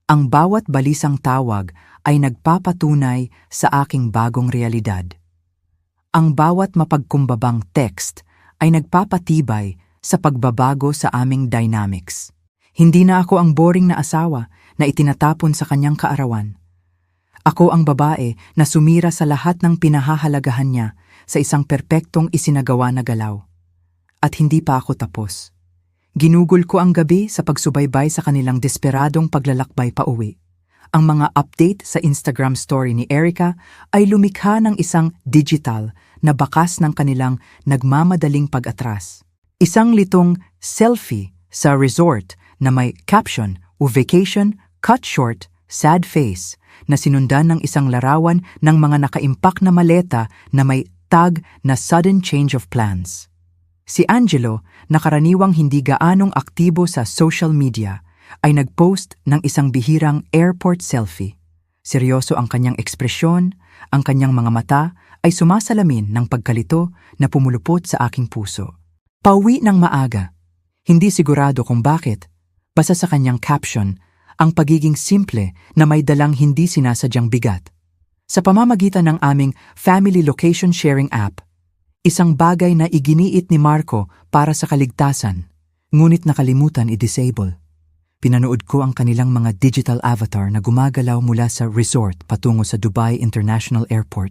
Ang bawat balisang tawag ay nagpapatunay sa aking bagong realidad. Ang bawat mapagkumbabang text ay nagpapatibay sa pagbabago sa aming dynamics. Hindi na ako ang boring na asawa na itinatapon sa kanyang kaarawan. Ako ang babae na sumira sa lahat ng pinahahalagahan niya sa isang perpektong isinagawa na galaw. At hindi pa ako tapos. Ginugol ko ang gabi sa pagsubaybay sa kanilang desperadong paglalakbay pauwi. Ang mga update sa Instagram story ni Erica ay lumikha ng isang digital na bakas ng kanilang nagmamadaling pag-atras. Isang litong selfie sa resort na may caption o vacation, cut short, sad face na sinundan ng isang larawan ng mga nakaimpak na maleta na may tag na sudden change of plans. Si Angelo, na karaniwang hindi gaanong aktibo sa social media, ay nagpost ng isang bihirang airport selfie. Seryoso ang kanyang ekspresyon, ang kanyang mga mata ay sumasalamin ng pagkalito na pumulupot sa aking puso. Pauwi ng maaga. Hindi sigurado kung bakit. Basta sa kanyang caption, ang pagiging simple na may dalang hindi sinasadyang bigat. Sa pamamagitan ng aming family location sharing app, isang bagay na iginiit ni Marco para sa kaligtasan, ngunit nakalimutan i-disable. Pinanood ko ang kanilang mga digital avatar na gumagalaw mula sa resort patungo sa Dubai International Airport.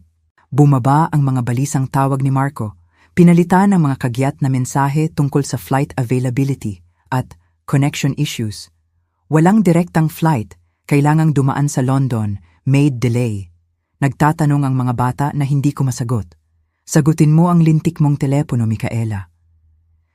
Bumaba ang mga balisang tawag ni Marco, pinalitan ang mga kagyat na mensahe tungkol sa flight availability at connection issues. Walang direktang flight, kailangang dumaan sa London, made delay. Nagtatanong ang mga bata na hindi ko masagot. Sagutin mo ang lintik mong telepono, Micaela.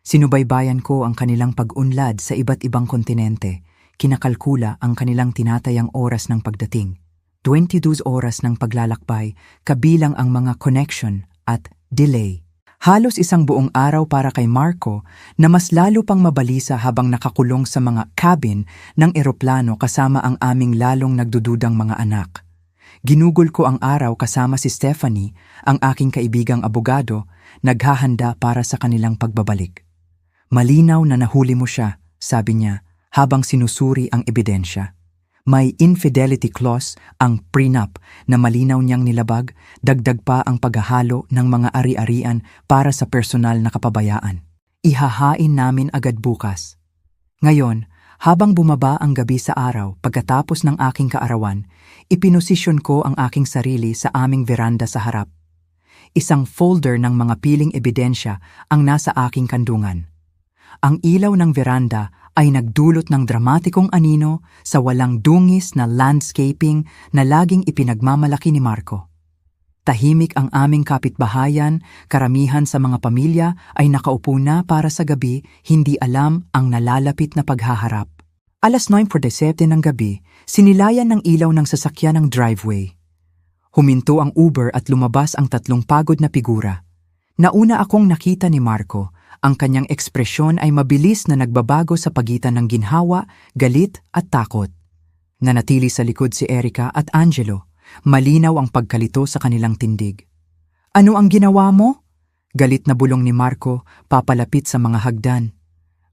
Sinubaybayan ko ang kanilang pag-unlad sa iba't ibang kontinente. Kinakalkula ang kanilang tinatayang oras ng pagdating. 22 oras ng paglalakbay, kabilang ang mga connection at delay. Halos isang buong araw para kay Marco na mas lalo pang mabalisa habang nakakulong sa mga cabin ng eroplano kasama ang aming lalong nagdududang mga anak. Ginugol ko ang araw kasama si Stephanie, ang aking kaibigang abogado, naghahanda para sa kanilang pagbabalik. Malinaw na nahuli mo siya, sabi niya, habang sinusuri ang ebidensya. May infidelity clause ang prenup na malinaw niyang nilabag, dagdag pa ang paghahalo ng mga ari-arian para sa personal na kapabayaan. Ihahain namin agad bukas. Ngayon, habang bumaba ang gabi sa araw pagkatapos ng aking kaarawan, ipinosisyon ko ang aking sarili sa aming veranda sa harap. Isang folder ng mga piling ebidensya ang nasa aking kandungan. Ang ilaw ng veranda ay nagdulot ng dramatikong anino sa walang dungis na landscaping na laging ipinagmamalaki ni Marco. Tahimik ang aming kapitbahayan, karamihan sa mga pamilya ay nakaupo na para sa gabi, hindi alam ang nalalapit na paghaharap. 9:47 ng gabi, sinilayan ng ilaw ng sasakyan ng driveway. Huminto ang Uber at lumabas ang 3 pagod na figura. Nauna akong nakita ni Marco. Ang kanyang ekspresyon ay mabilis na nagbabago sa pagitan ng ginhawa, galit at takot. Nanatili sa likod si Erica at Angelo. Malinaw ang pagkalito sa kanilang tindig. "Ano ang ginawa mo?" Galit na bulong ni Marco, papalapit sa mga hagdan.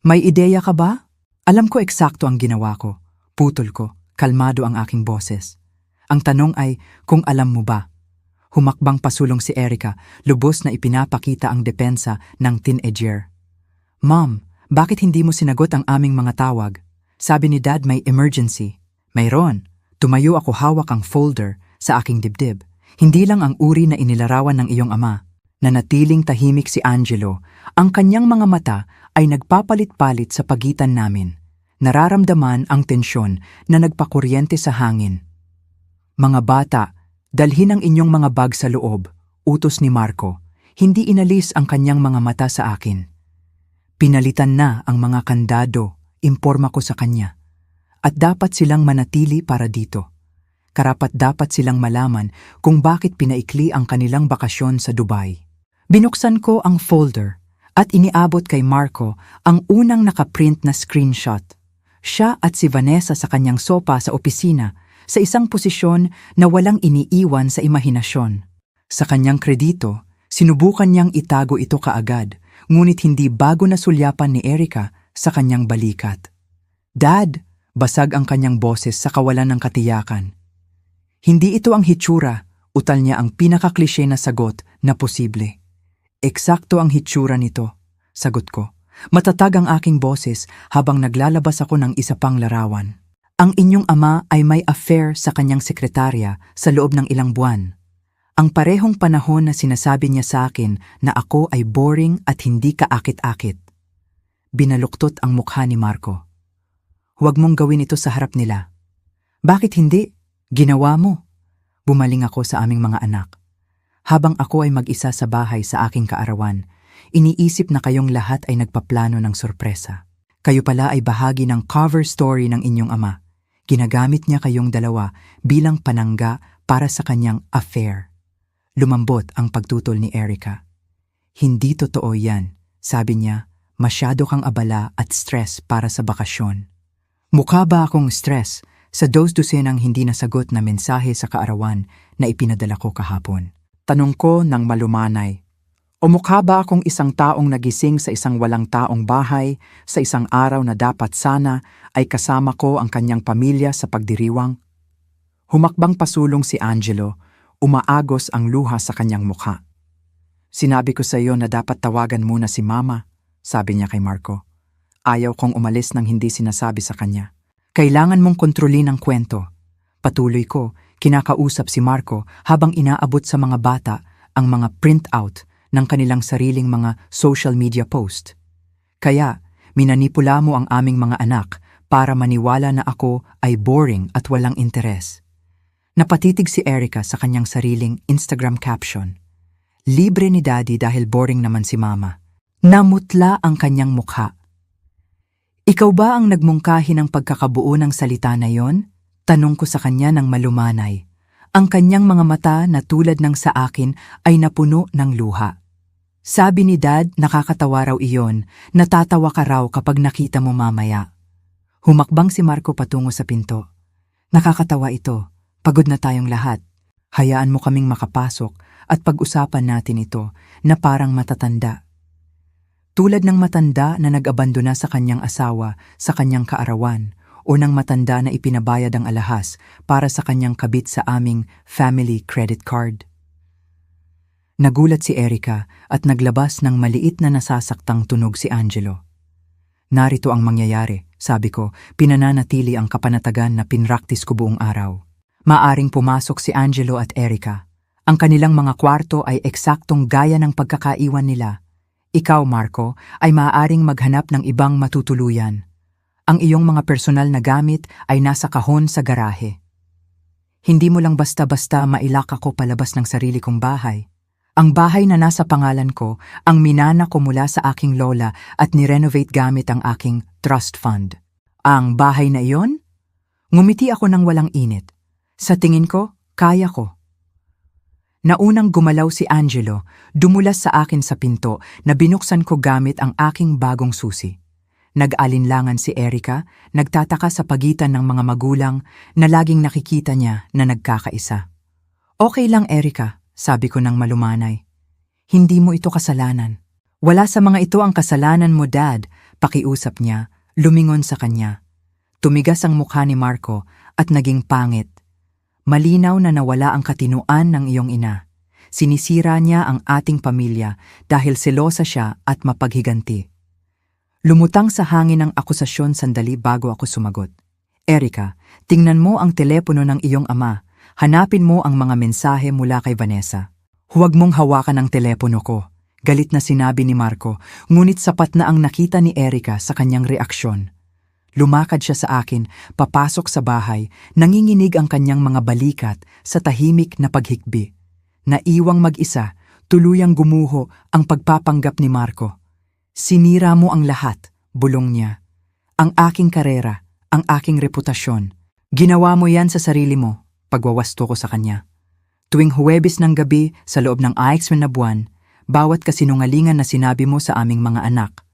"May ideya ka ba?" "Alam ko eksakto ang ginawa ko." Putol ko, kalmado ang aking boses. Ang tanong ay kung alam mo ba. Humakbang pasulong si Erica, lubos na ipinapakita ang depensa ng teenager. "Mom, bakit hindi mo sinagot ang aming mga tawag? Sabi ni Dad may emergency." "Mayroon." Tumayo ako, hawak ang folder sa aking dibdib. "Hindi lang ang uri na inilarawan ng iyong ama." Nanatiling tahimik si Angelo. Ang kanyang mga mata ay nagpapalit-palit sa pagitan namin. Nararamdaman ang tensyon na nagpakuryente sa hangin. "Mga bata, dalhin ang inyong mga bag sa loob," utos ni Marco. Hindi inalis ang kanyang mga mata sa akin. "Pinalitan na ang mga kandado," imporma ko sa kanya. "At dapat silang manatili para dito. Karapat-dapat silang malaman kung bakit pinaikli ang kanilang bakasyon sa Dubai." Binuksan ko ang folder at iniabot kay Marco ang unang nakaprint na screenshot. Siya at si Vanessa sa kanyang sopa sa opisina, sa isang posisyon na walang iniiwan sa imahinasyon. Sa kanyang kredito, sinubukan niyang itago ito kaagad, ngunit hindi bago na sulyapan ni Erica sa kanyang balikat. "Dad!" Basag ang kanyang boses sa kawalan ng katiyakan. "Hindi ito ang hitsura," utal niya ang pinakaklishe na sagot na posible. "Eksakto ang hitsura nito," sagot ko. Matatag ang aking boses habang naglalabas ako ng isa pang larawan. "Ang inyong ama ay may affair sa kanyang sekretarya sa loob ng ilang buwan. Ang parehong panahon na sinasabi niya sa akin na ako ay boring at hindi kaakit-akit." Binaluktot ang mukha ni Marco. "Huwag mong gawin ito sa harap nila." "Bakit hindi? Ginawa mo." Bumaling ako sa aming mga anak. Habang ako ay mag-isa sa bahay sa aking kaarawan, iniisip na kayong lahat ay nagpaplano ng sorpresa. Kayo pala ay bahagi ng cover story ng inyong ama. Ginagamit niya kayong dalawa bilang panangga para sa kanyang affair. Lumambot ang pagtutol ni Erica. "Hindi totoo yan," sabi niya. "Masyado kang abala at stress para sa bakasyon." Mukha ba akong stress sa 2 hindi nasagot na mensahe sa kaarawan na ipinadala ko kahapon? Tanong ko ng malumanay. O mukha ba akong isang taong nagising sa isang walang taong bahay, sa isang araw na dapat sana ay kasama ko ang kanyang pamilya sa pagdiriwang? Humakbang pasulong si Angelo, umaagos ang luha sa kanyang mukha. "Sinabi ko sa iyo na dapat tawagan muna si Mama," sabi niya kay Marco. Ayaw kong umalis nang hindi sinasabi sa kanya. "Kailangan mong kontrolin ang kwento." Patuloy ko, kinakausap si Marco habang inaabot sa mga bata ang mga print-out ng kanilang sariling mga social media post. "Kaya, minanipula mo ang aming mga anak para maniwala na ako ay boring at walang interes. Napatitig si Erica sa kanyang sariling Instagram caption. Libre ni Daddy dahil boring naman si Mama. Namutla ang kanyang mukha. Ikaw ba ang nagmungkahi ng pagkakabuo ng salita na yon? Tanong ko sa kanya ng malumanay. Ang kanyang mga mata na tulad ng sa akin ay napuno ng luha. Sabi ni Dad, nakakatawa raw iyon, natatawa ka raw kapag nakita mo mamaya. Humakbang si Marco patungo sa pinto. Nakakatawa ito, pagod na tayong lahat. Hayaan mo kaming makapasok at pag-usapan natin ito na parang matatanda. Tulad ng matanda na nag-abandona sa kanyang asawa sa kanyang kaarawan o ng matanda na ipinabayad ang alahas para sa kanyang kabit sa aming family credit card. Nagulat si Erica at naglabas ng maliit na nasasaktang tunog si Angelo. Narito ang mangyayari, sabi ko, pinananatili ang kapanatagan na pinraktis ko buong araw. Maaring pumasok si Angelo at Erica. Ang kanilang mga kwarto ay eksaktong gaya ng pagkakaiwan nila. Ikaw, Marco, ay maaaring maghanap ng ibang matutuluyan. Ang iyong mga personal na gamit ay nasa kahon sa garahe. Hindi mo lang basta-basta mailak ako palabas ng sarili kong bahay. Ang bahay na nasa pangalan ko, ang minana ko mula sa aking lola at nirenovate gamit ang aking trust fund. Ang bahay na iyon? Ngumiti ako ng walang init. Sa tingin ko, kaya ko. Naunang gumalaw si Angelo, dumulas sa akin sa pinto na binuksan ko gamit ang aking bagong susi. Nag-alinlangan si Erica, nagtataka sa pagitan ng mga magulang na laging nakikita niya na nagkakaisa. Okay lang, Erica, sabi ko ng malumanay. Hindi mo ito kasalanan. Wala sa mga ito ang kasalanan mo, Dad, pakiusap niya, lumingon sa kanya. Tumigas ang mukha ni Marco at naging pangit. Malinaw na nawala ang katinuan ng iyong ina. Sinisira niya ang ating pamilya dahil selosa siya at mapaghiganti. Lumutang sa hangin ang akusasyon sandali bago ako sumagot. Erica, tingnan mo ang telepono ng iyong ama. Hanapin mo ang mga mensahe mula kay Vanessa. Huwag mong hawakan ang telepono ko. Galit na sinabi ni Marco, ngunit sapat na ang nakita ni Erica sa kanyang reaksyon. Lumakad siya sa akin, papasok sa bahay, nanginginig ang kanyang mga balikat sa tahimik na paghikbi. Naiwang mag-isa, tuluyang gumuho ang pagpapanggap ni Marco. Sinira mo ang lahat, bulong niya. Ang aking karera, ang aking reputasyon. Ginawa mo yan sa sarili mo, pagwawasto ko sa kanya. Tuwing Huwebes ng gabi sa loob ng 6 na buwan, bawat kasinungalingan na sinabi mo sa aming mga anak,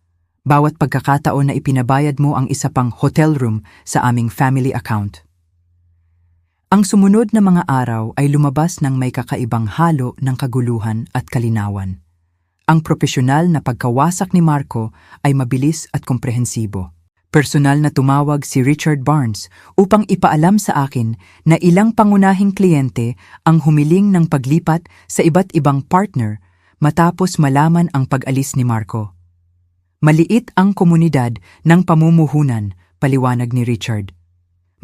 bawat pagkakataon na ipinabayad mo ang isa pang hotel room sa aming family account. Ang sumunod na mga araw ay lumabas ng may kakaibang halo ng kaguluhan at kalinawan. Ang profesional na pagkawasak ni Marco ay mabilis at komprehensibo. Personal na tumawag si Richard Barnes upang ipaalam sa akin na ilang pangunahing kliyente ang humiling ng paglipat sa iba't ibang partner matapos malaman ang pag-alis ni Marco. Maliit ang komunidad ng pamumuhunan, paliwanag ni Richard.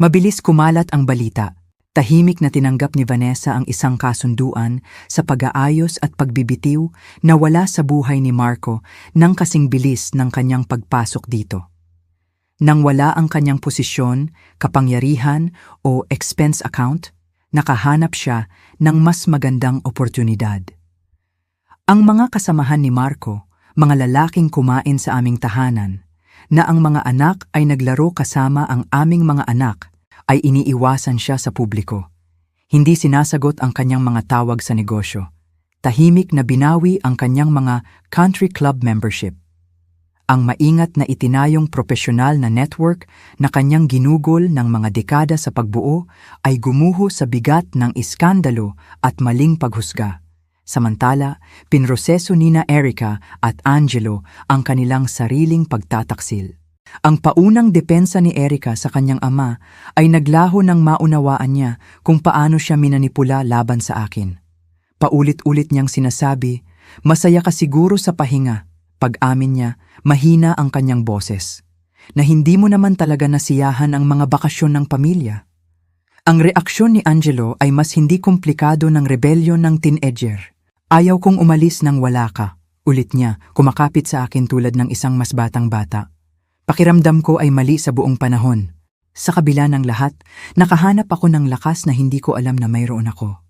Mabilis kumalat ang balita. Tahimik na tinanggap ni Vanessa ang isang kasunduan sa pag-aayos at pagbibitiw na wala sa buhay ni Marco nang kasing bilis ng kanyang pagpasok dito. Nang wala ang kanyang posisyon, kapangyarihan o expense account, nakahanap siya ng mas magandang oportunidad. Ang mga kasamahan ni Marco, mga lalaking kumain sa aming tahanan, na ang mga anak ay naglaro kasama ang aming mga anak, ay iniiwasan siya sa publiko. Hindi sinasagot ang kanyang mga tawag sa negosyo. Tahimik na binawi ang kanyang mga country club membership. Ang maingat na itinayong profesional na network na kanyang ginugol ng mga dekada sa pagbuo ay gumuho sa bigat ng iskandalo at maling paghusga. Samantala, pinroseso nina Erica at Angelo ang kanilang sariling pagtataksil. Ang paunang depensa ni Erica sa kanyang ama ay naglaho ng maunawaan niya kung paano siya minanipula laban sa akin. Paulit-ulit niyang sinasabi, masaya ka siguro sa pahinga. Pag-amin niya, mahina ang kanyang boses, na hindi mo naman talaga nasiyahan ang mga bakasyon ng pamilya. Ang reaksyon ni Angelo ay mas hindi komplikado ng rebelyon ng teenager. Ayaw kong umalis nang wala ka, ulit niya, kumakapit sa akin tulad ng isang mas batang bata. Pakiramdam ko ay mali sa buong panahon. Sa kabila ng lahat, nakahanap ako ng lakas na hindi ko alam na mayroon ako.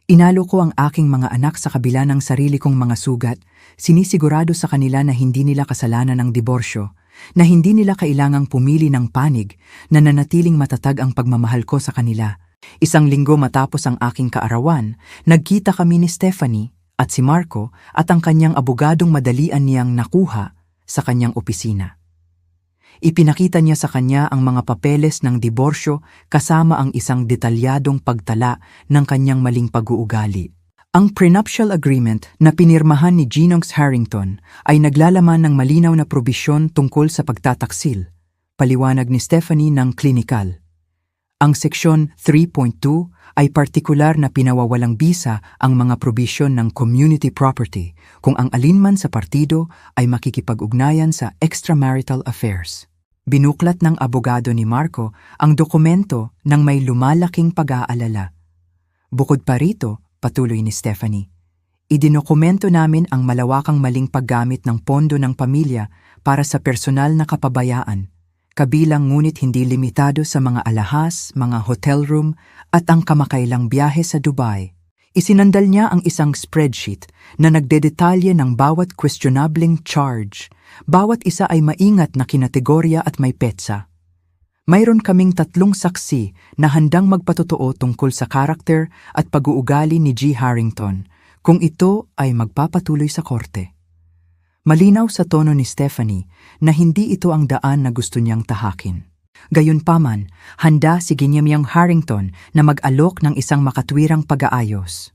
Inalo ko ang aking mga anak sa kabila ng sarili kong mga sugat, sinisigurado sa kanila na hindi nila kasalanan ang diborsyo, na hindi nila kailangang pumili ng panig, na nanatiling matatag ang pagmamahal ko sa kanila. Isang linggo matapos ang aking kaarawan, nagkita kami ni Stephanie at si Marco at ang kanyang abogadong madalian niyang nakuha sa kanyang opisina. Ipinakita niya sa kanya ang mga papeles ng diborsyo kasama ang isang detalyadong pagtala ng kanyang maling pag-uugali. Ang prenuptial agreement na pinirmahan ni Genox Harrington ay naglalaman ng malinaw na probisyon tungkol sa pagtataksil, paliwanag ni Stephanie ng klinikal. Ang seksyon 3.2 ay partikular na pinawawalang bisa ang mga probisyon ng community property kung ang alinman sa partido ay makikipag-ugnayan sa extramarital affairs. Binuklat ng abogado ni Marco ang dokumento ng may lumalaking pag-aalala. Bukod pa rito, patuloy ni Stephanie, idinokumento namin ang malawakang maling paggamit ng pondo ng pamilya para sa personal na kapabayaan, kabilang ngunit hindi limitado sa mga alahas, mga hotel room at ang kamakailang biyahe sa Dubai. Isinandal niya ang isang spreadsheet na nagdedetalye ng bawat questionabling charge. Bawat isa ay maingat na kinategorya at may petsa. Mayroon kaming 3 saksi na handang magpatotoo tungkol sa karakter at pag-uugali ni G. Harrington kung ito ay magpapatuloy sa korte. Malinaw sa tono ni Stephanie na hindi ito ang daan na gusto niyang tahakin. Gayunpaman, handa si Ginyamayang Harrington na mag-alok ng isang makatwirang pag-aayos.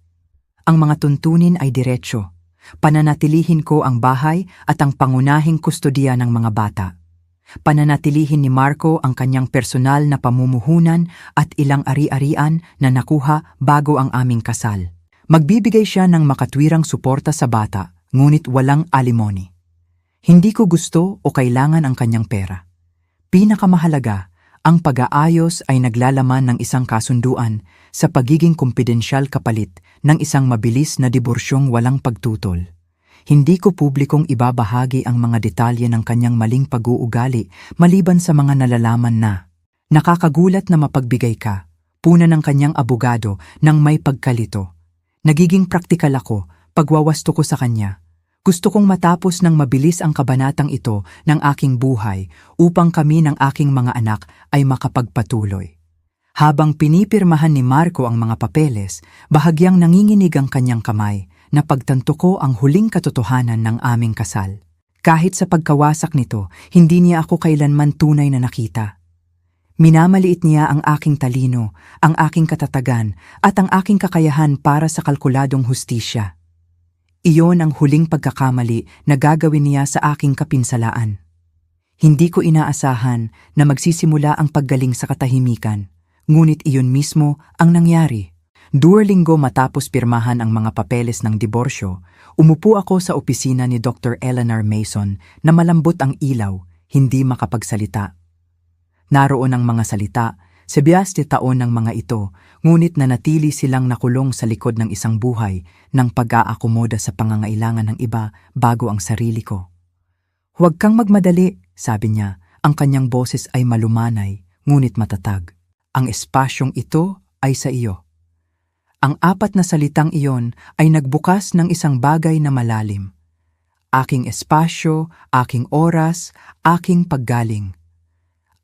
Ang mga tuntunin ay diretsyo. Pananatilihin ko ang bahay at ang pangunahing kustodiya ng mga bata. Pananatilihin ni Marco ang kanyang personal na pamumuhunan at ilang ari-arian na nakuha bago ang aming kasal. Magbibigay siya ng makatwirang suporta sa bata, ngunit walang alimony. Hindi ko gusto o kailangan ang kanyang pera. Pinakamahalaga, ang pag-aayos ay naglalaman ng isang kasunduan sa pagiging kumpidensyal kapalit ng isang mabilis na diborsyong walang pagtutol. Hindi ko publikong ibabahagi ang mga detalye ng kanyang maling pag-uugali maliban sa mga nalalaman na. Nakakagulat na mapagbigay ka, puna ng kanyang abogado nang may pagkalito. Nagiging praktikal ako, pagwawasto ko sa kanya. Gusto kong matapos ng mabilis ang kabanatang ito ng aking buhay upang kami ng aking mga anak ay makapagpatuloy. Habang pinipirmahan ni Marco ang mga papeles, bahagyang nanginginig ang kanyang kamay na pagtanto ko ang huling katotohanan ng aming kasal. Kahit sa pagkawasak nito, hindi niya ako kailanman tunay na nakita. Minamaliit niya ang aking talino, ang aking katatagan at ang aking kakayahan para sa kalkuladong hustisya. Iyon ang huling pagkakamali na gagawin niya sa aking kapinsalaan. Hindi ko inaasahan na magsisimula ang paggaling sa katahimikan, ngunit iyon mismo ang nangyari. 2 linggo matapos pirmahan ang mga papeles ng diborsyo, umupo ako sa opisina ni Dr. Eleanor Mason na malambot ang ilaw, hindi makapagsalita. Naroon ang mga salita, 17 taon ng mga ito, ngunit nanatili silang nakulong sa likod ng isang buhay ng pag-aakomoda sa pangangailangan ng iba bago ang sarili ko. Huwag kang magmadali, sabi niya, ang kanyang boses ay malumanay, ngunit matatag. Ang espasyong ito ay sa iyo. Ang 4 na salitang iyon ay nagbukas ng isang bagay na malalim. Aking espasyo, aking oras, aking paggaling.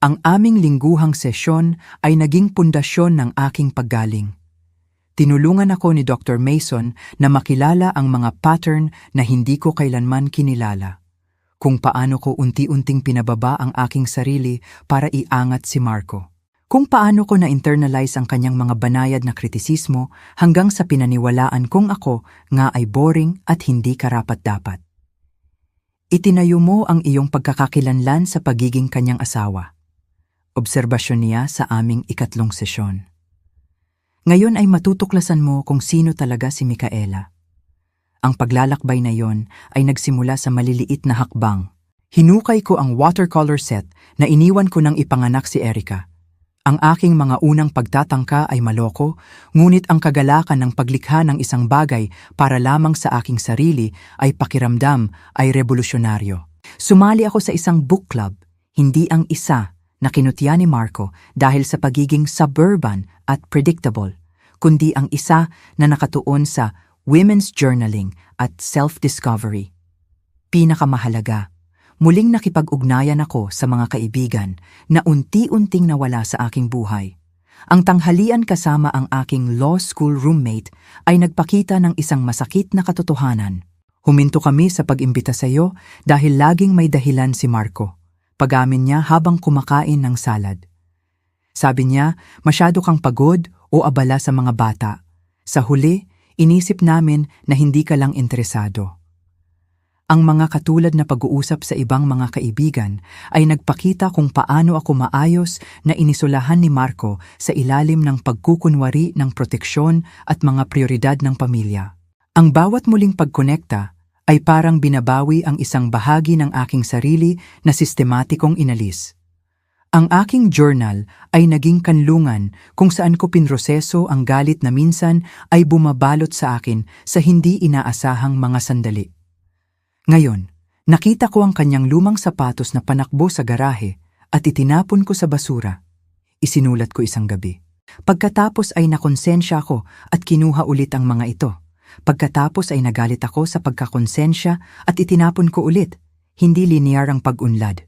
Ang aming lingguhang sesyon ay naging pundasyon ng aking paggaling. Tinulungan ako ni Dr. Mason na makilala ang mga pattern na hindi ko kailanman kinilala. Kung paano ko unti-unting pinababa ang aking sarili para iangat si Marco. Kung paano ko na-internalize ang kanyang mga banayad na kritisismo hanggang sa pinaniwalaan kong ako nga ay boring at hindi karapat-dapat. Itinayo mo ang iyong pagkakakilanlan sa pagiging kanyang asawa. Obserbasyon niya sa aming 3 sesyon. Ngayon ay matutuklasan mo kung sino talaga si Micaela. Ang paglalakbay na yon ay nagsimula sa maliliit na hakbang. Hinukay ko ang watercolor set na iniwan ko nang ipanganak si Erica. Ang aking mga unang pagtatangka ay maloko, ngunit ang kagalakan ng paglikha ng isang bagay para lamang sa aking sarili ay pakiramdam ay revolusyonaryo. Sumali ako sa isang book club, hindi ang isa, Nakinutya ni Marco dahil sa pagiging suburban at predictable, kundi ang isa na nakatuon sa women's journaling at self-discovery. Pinakamahalaga, muling nakipag-ugnayan ako sa mga kaibigan na unti-unting nawala sa aking buhay. Ang tanghalian kasama ang aking law school roommate ay nagpakita ng isang masakit na katotohanan. Huminto kami sa pag-imbita sa iyo dahil laging may dahilan si Marco. Pag-amin niya habang kumakain ng salad. Sabi niya, masyado kang pagod o abala sa mga bata. Sa huli, inisip namin na hindi ka lang interesado. Ang mga katulad na pag-uusap sa ibang mga kaibigan ay nagpakita kung paano ako maayos na inisulahan ni Marco sa ilalim ng pagkukunwari ng proteksyon at mga prioridad ng pamilya. Ang bawat muling pagkonekta ay parang binabawi ang isang bahagi ng aking sarili na sistematikong inalis. Ang aking journal ay naging kanlungan kung saan ko pinroseso ang galit na minsan ay bumabalot sa akin sa hindi inaasahang mga sandali. Ngayon, nakita ko ang kanyang lumang sapatos na panakbo sa garahe at itinapon ko sa basura. Isinulat ko isang gabi. Pagkatapos ay nakonsensya ako at kinuha ulit ang mga ito. Pagkatapos ay nagalit ako sa pagkakonsensya at itinapon ko ulit. Hindi linear ang pag-unlad.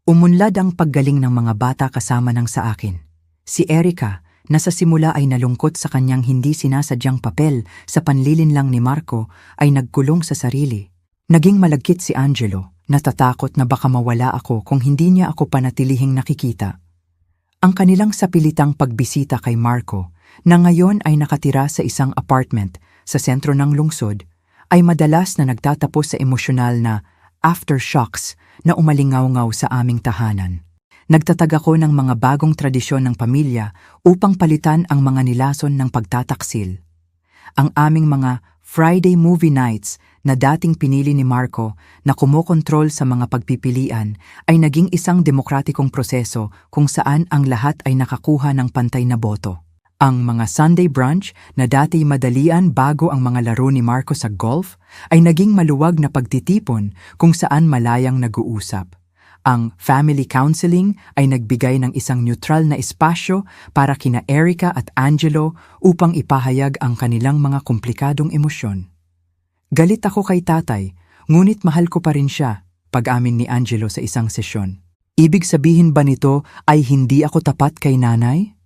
Umunlad ang paggaling ng mga bata kasama ng sa akin. Si Erica, na sa simula ay nalungkot sa kanyang hindi sinasadyang papel sa panlilinlang ni Marco, ay nagkulong sa sarili. Naging malagkit si Angelo, natatakot na baka mawala ako kung hindi niya ako panatilihing nakikita. Ang kanilang sapilitang pagbisita kay Marco, na ngayon ay nakatira sa isang apartment sa sentro ng lungsod, ay madalas na nagtatapos sa emosyonal na aftershocks na umalingaw-ngaw sa aming tahanan. Nagtatag ako ng mga bagong tradisyon ng pamilya upang palitan ang mga nilason ng pagtataksil. Ang aming mga Friday movie nights na dating pinili ni Marco na kumokontrol sa mga pagpipilian ay naging isang demokratikong proseso kung saan ang lahat ay nakakuha ng pantay na boto. Ang mga Sunday brunch na dati madalian bago ang mga laro ni Marco sa golf ay naging maluwag na pagtitipon kung saan malayang nag-uusap. Ang family counseling ay nagbigay ng isang neutral na espasyo para kina Erica at Angelo upang ipahayag ang kanilang mga komplikadong emosyon. Galit ako kay tatay, ngunit mahal ko pa rin siya, pag-amin ni Angelo sa isang sesyon. Ibig sabihin ba nito ay hindi ako tapat kay nanay?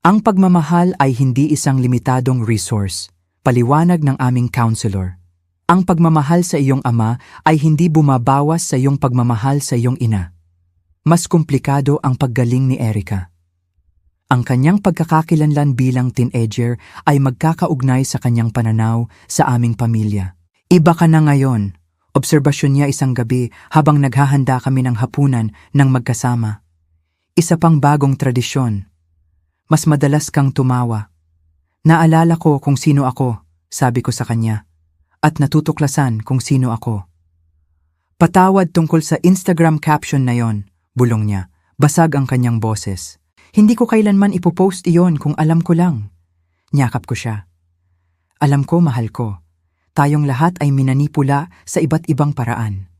Ang pagmamahal ay hindi isang limitadong resource, paliwanag ng aming counselor. Ang pagmamahal sa iyong ama ay hindi bumabawas sa iyong pagmamahal sa iyong ina. Mas komplikado ang paggaling ni Erica. Ang kanyang pagkakakilanlan bilang teenager ay magkakaugnay sa kanyang pananaw sa aming pamilya. Iba ka na ngayon, obserbasyon niya isang gabi habang naghahanda kami ng hapunan ng magkasama. Isa pang bagong tradisyon. Mas madalas kang tumawa. Naalala ko kung sino ako, sabi ko sa kanya. At natutuklasan kung sino ako. Patawad tungkol sa Instagram caption na yon, bulong niya. Basag ang kanyang boses. Hindi ko kailanman ipopost iyon kung alam ko lang. Nyakap ko siya. Alam ko, mahal ko. Tayong lahat ay minanipula sa iba't ibang paraan.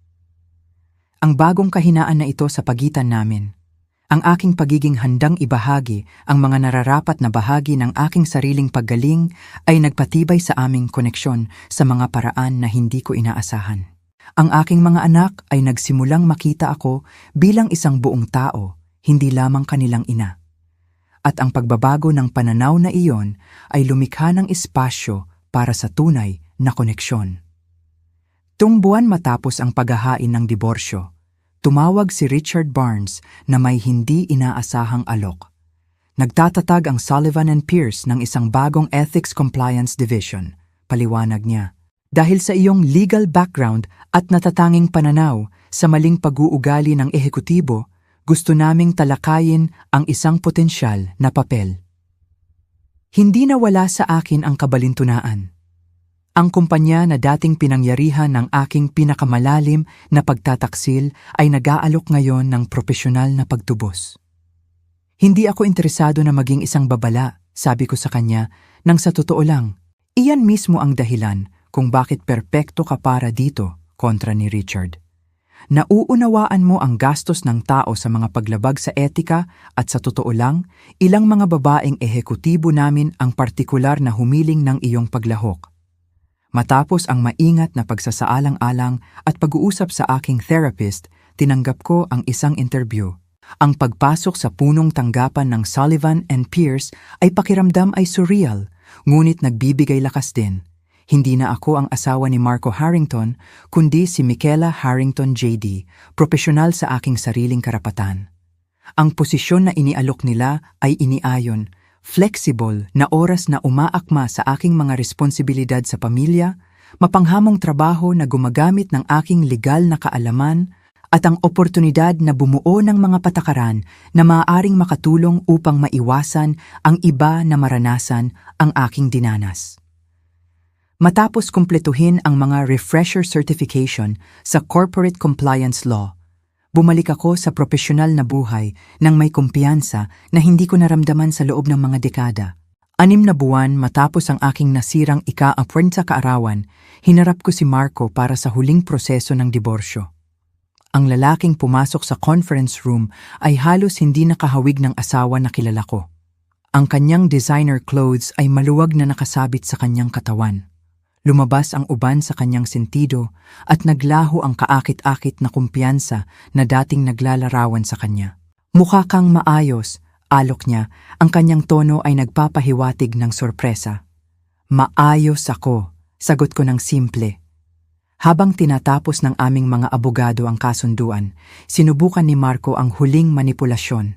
Ang bagong kahinaan na ito sa pagitan namin. Ang aking pagiging handang ibahagi ang mga nararapat na bahagi ng aking sariling paggaling ay nagpatibay sa aming koneksyon sa mga paraan na hindi ko inaasahan. Ang aking mga anak ay nagsimulang makita ako bilang isang buong tao, hindi lamang kanilang ina. At ang pagbabago ng pananaw na iyon ay lumikha ng espasyo para sa tunay na koneksyon. Tung buwan matapos ang paghahain ng diborsyo, tumawag si Richard Barnes na may hindi inaasahang alok. Nagtatatag ang Sullivan and Pierce ng isang bagong Ethics Compliance Division, paliwanag niya. Dahil sa iyong legal background at natatanging pananaw sa maling pag-uugali ng ehekutibo, gusto naming talakayin ang isang potensyal na papel. Hindi nawala sa akin ang kabalintunaan. Ang kumpanya na dating pinangyarihan ng aking pinakamalalim na pagtataksil ay nag-aalok ngayon ng propesyonal na pagtubos. Hindi ako interesado na maging isang babala, sabi ko sa kanya, nang sa totoo lang, iyan mismo ang dahilan kung bakit perpekto ka para dito, kontra ni Richard. Nauunawaan mo ang gastos ng tao sa mga paglabag sa etika at sa totoo lang, ilang mga babaeng ehekutibo namin ang partikular na humiling ng iyong paglahok. Matapos ang maingat na pagsasaalang-alang at pag-uusap sa aking therapist, tinanggap ko ang isang interview. Ang pagpasok sa punong tanggapan ng Sullivan and Pierce ay pakiramdam ay surreal, ngunit nagbibigay lakas din. Hindi na ako ang asawa ni Marco Harrington, kundi si Michaela Harrington JD, profesional sa aking sariling karapatan. Ang posisyon na inialok nila ay iniayon, flexible na oras na umaakma sa aking mga responsibilidad sa pamilya, mapanghamong trabaho na gumagamit ng aking legal na kaalaman, at ang oportunidad na bumuo ng mga patakaran na maaaring makatulong upang maiwasan ang iba na maranasan ang aking dinanas. Matapos kumpletuhin ang mga refresher certification sa corporate compliance law, bumalik ako sa profesional na buhay nang may kumpiyansa na hindi ko naramdaman sa loob ng mga dekada. 6 na buwan matapos ang aking nasirang ika-apwenta kaarawan, hinarap ko si Marco para sa huling proseso ng diborsyo. Ang lalaking pumasok sa conference room ay halos hindi nakahawig ng asawa na kilala ko. Ang kanyang designer clothes ay maluwag na nakasabit sa kanyang katawan. Lumabas ang uban sa kanyang sentido at naglaho ang kaakit-akit na kumpiyansa na dating naglalarawan sa kanya. Mukha kang maayos, alok niya, ang kanyang tono ay nagpapahiwatig ng sorpresa. Maayos ako, sagot ko ng simple. Habang tinatapos ng aming mga abogado ang kasunduan, sinubukan ni Marco ang huling manipulasyon.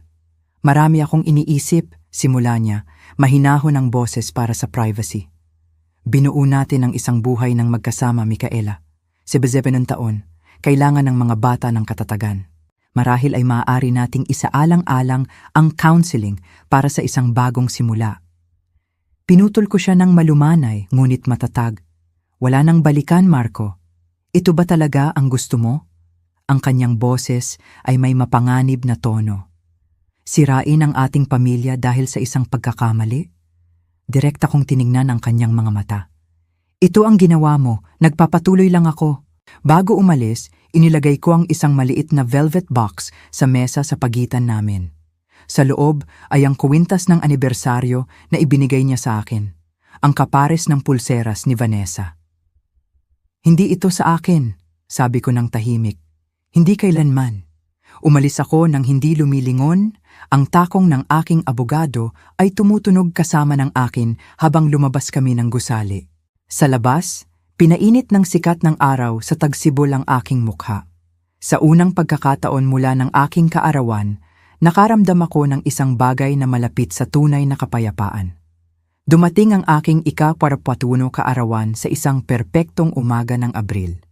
Marami akong iniisip, simula niya, mahinahon ang boses para sa privacy. Binuo natin ang isang buhay ng magkasama, Michaela. 17 taon, kailangan ng mga bata ng katatagan. Marahil ay maaari nating isaalang-alang ang counseling para sa isang bagong simula. Pinutol ko siya ng malumanay, ngunit matatag. Wala nang balikan, Marco. Ito ba talaga ang gusto mo? Ang kanyang boses ay may mapanganib na tono. Sirain ang ating pamilya dahil sa isang pagkakamali? Direkta kong tiningnan ang kanyang mga mata. Ito ang ginawa mo, nagpapatuloy lang ako. Bago umalis, inilagay ko ang isang maliit na velvet box sa mesa sa pagitan namin. Sa loob ay ang kwintas ng anibersaryo na ibinigay niya sa akin. Ang kapares ng pulseras ni Vanessa. Hindi ito sa akin, sabi ko ng tahimik. Hindi kailanman. Umalis ako nang hindi lumilingon, ang takong ng aking abogado ay tumutunog kasama ng akin habang lumabas kami ng gusali. Sa labas, pinainit ng sikat ng araw sa tagsibol ang aking mukha. Sa unang pagkakataon mula ng aking kaarawan, nakaramdam ako ng isang bagay na malapit sa tunay na kapayapaan. Dumating ang aking ika-41 kaarawan sa isang perpektong umaga ng Abril.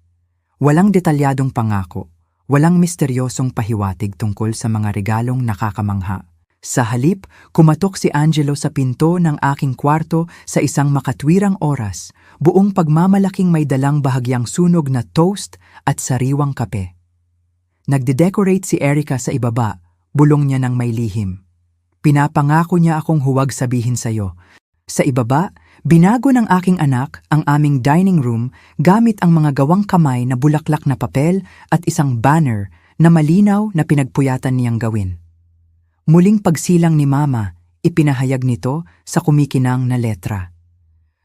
Walang detalyadong pangako. Walang misteryosong pahiwatig tungkol sa mga regalong nakakamangha. Sa halip, kumatok si Angelo sa pinto ng aking kwarto sa isang makatwirang oras, buong pagmamalaking may dalang bahagyang sunog na toast at sariwang kape. Nagde-decorate si Erica sa ibaba, bulong niya ng may lihim. Pinapangako niya akong huwag sabihin sa'yo. Sa ibaba, binago ng aking anak ang aming dining room gamit ang mga gawang kamay na bulaklak na papel at isang banner na malinaw na pinagpuyatan niyang gawin. Muling pagsilang ni Mama, ipinahayag nito sa kumikinang na letra.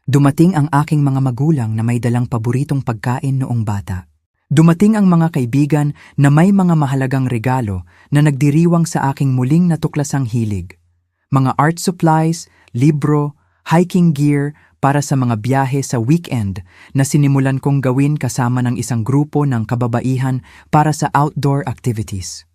Dumating ang aking mga magulang na may dalang paboritong pagkain noong bata. Dumating ang mga kaibigan na may mga mahalagang regalo na nagdiriwang sa aking muling natuklasang hilig. Mga art supplies, libro, hiking gear para sa mga biyahe sa weekend na sinimulan kong gawin kasama ng isang grupo ng kababaihan para sa outdoor activities.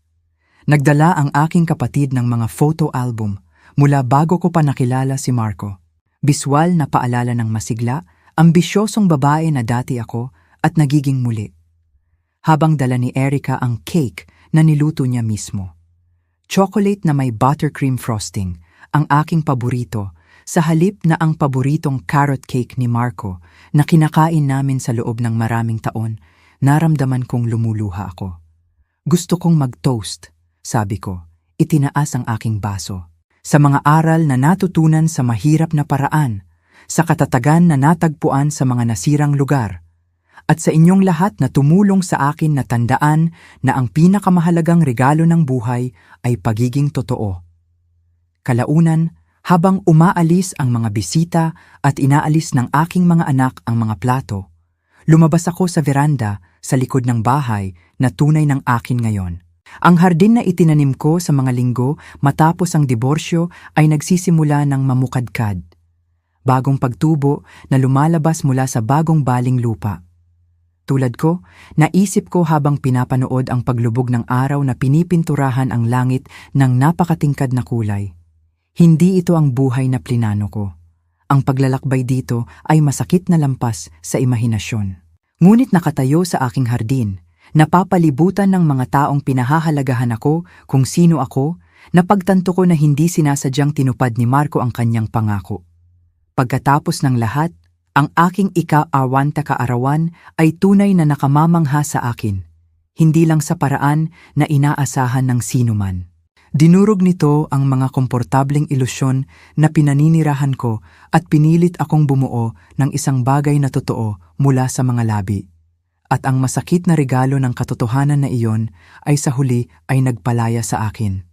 Nagdala ang aking kapatid ng mga photo album mula bago ko pa nakilala si Marco. Biswal na paalala ng masigla, ambisyosong babae na dati ako at nagiging muli. Habang dala ni Erica ang cake na niluto niya mismo. Chocolate na may buttercream frosting, ang aking paborito, sa halip na ang paboritong carrot cake ni Marco na kinakain namin sa loob ng maraming taon, naramdaman kong lumuluha ako. Gusto kong mag-toast, sabi ko, itinaas ang aking baso. Sa mga aral na natutunan sa mahirap na paraan, sa katatagan na natagpuan sa mga nasirang lugar, at sa inyong lahat na tumulong sa akin na tandaan na ang pinakamahalagang regalo ng buhay ay pagiging totoo. Kalaunan, habang umaalis ang mga bisita at inaalis ng aking mga anak ang mga plato, lumabas ako sa veranda sa likod ng bahay na tunay ng akin ngayon. Ang hardin na itinanim ko sa mga linggo matapos ang diborsyo ay nagsisimula ng mamukadkad. Bagong pagtubo na lumalabas mula sa bagong baling lupa. Tulad ko, naisip ko habang pinapanood ang paglubog ng araw na pinipinturahan ang langit ng napakatingkad na kulay. Hindi ito ang buhay na plinano ko. Ang paglalakbay dito ay masakit na lampas sa imahinasyon. Ngunit nakatayo sa aking hardin, napapalibutan ng mga taong pinahahalagahan ako kung sino ako, napagtanto ko na hindi sinasadyang tinupad ni Marco ang kanyang pangako. Pagkatapos ng lahat, ang aking ika-awanta kaarawan ay tunay na nakamamangha sa akin, hindi lang sa paraan na inaasahan ng sinuman. Dinurog nito ang mga komportableng ilusyon na pinaninirahan ko at pinilit akong bumuo ng isang bagay na totoo mula sa mga labi. At ang masakit na regalo ng katotohanan na iyon ay sa huli ay nagpalaya sa akin.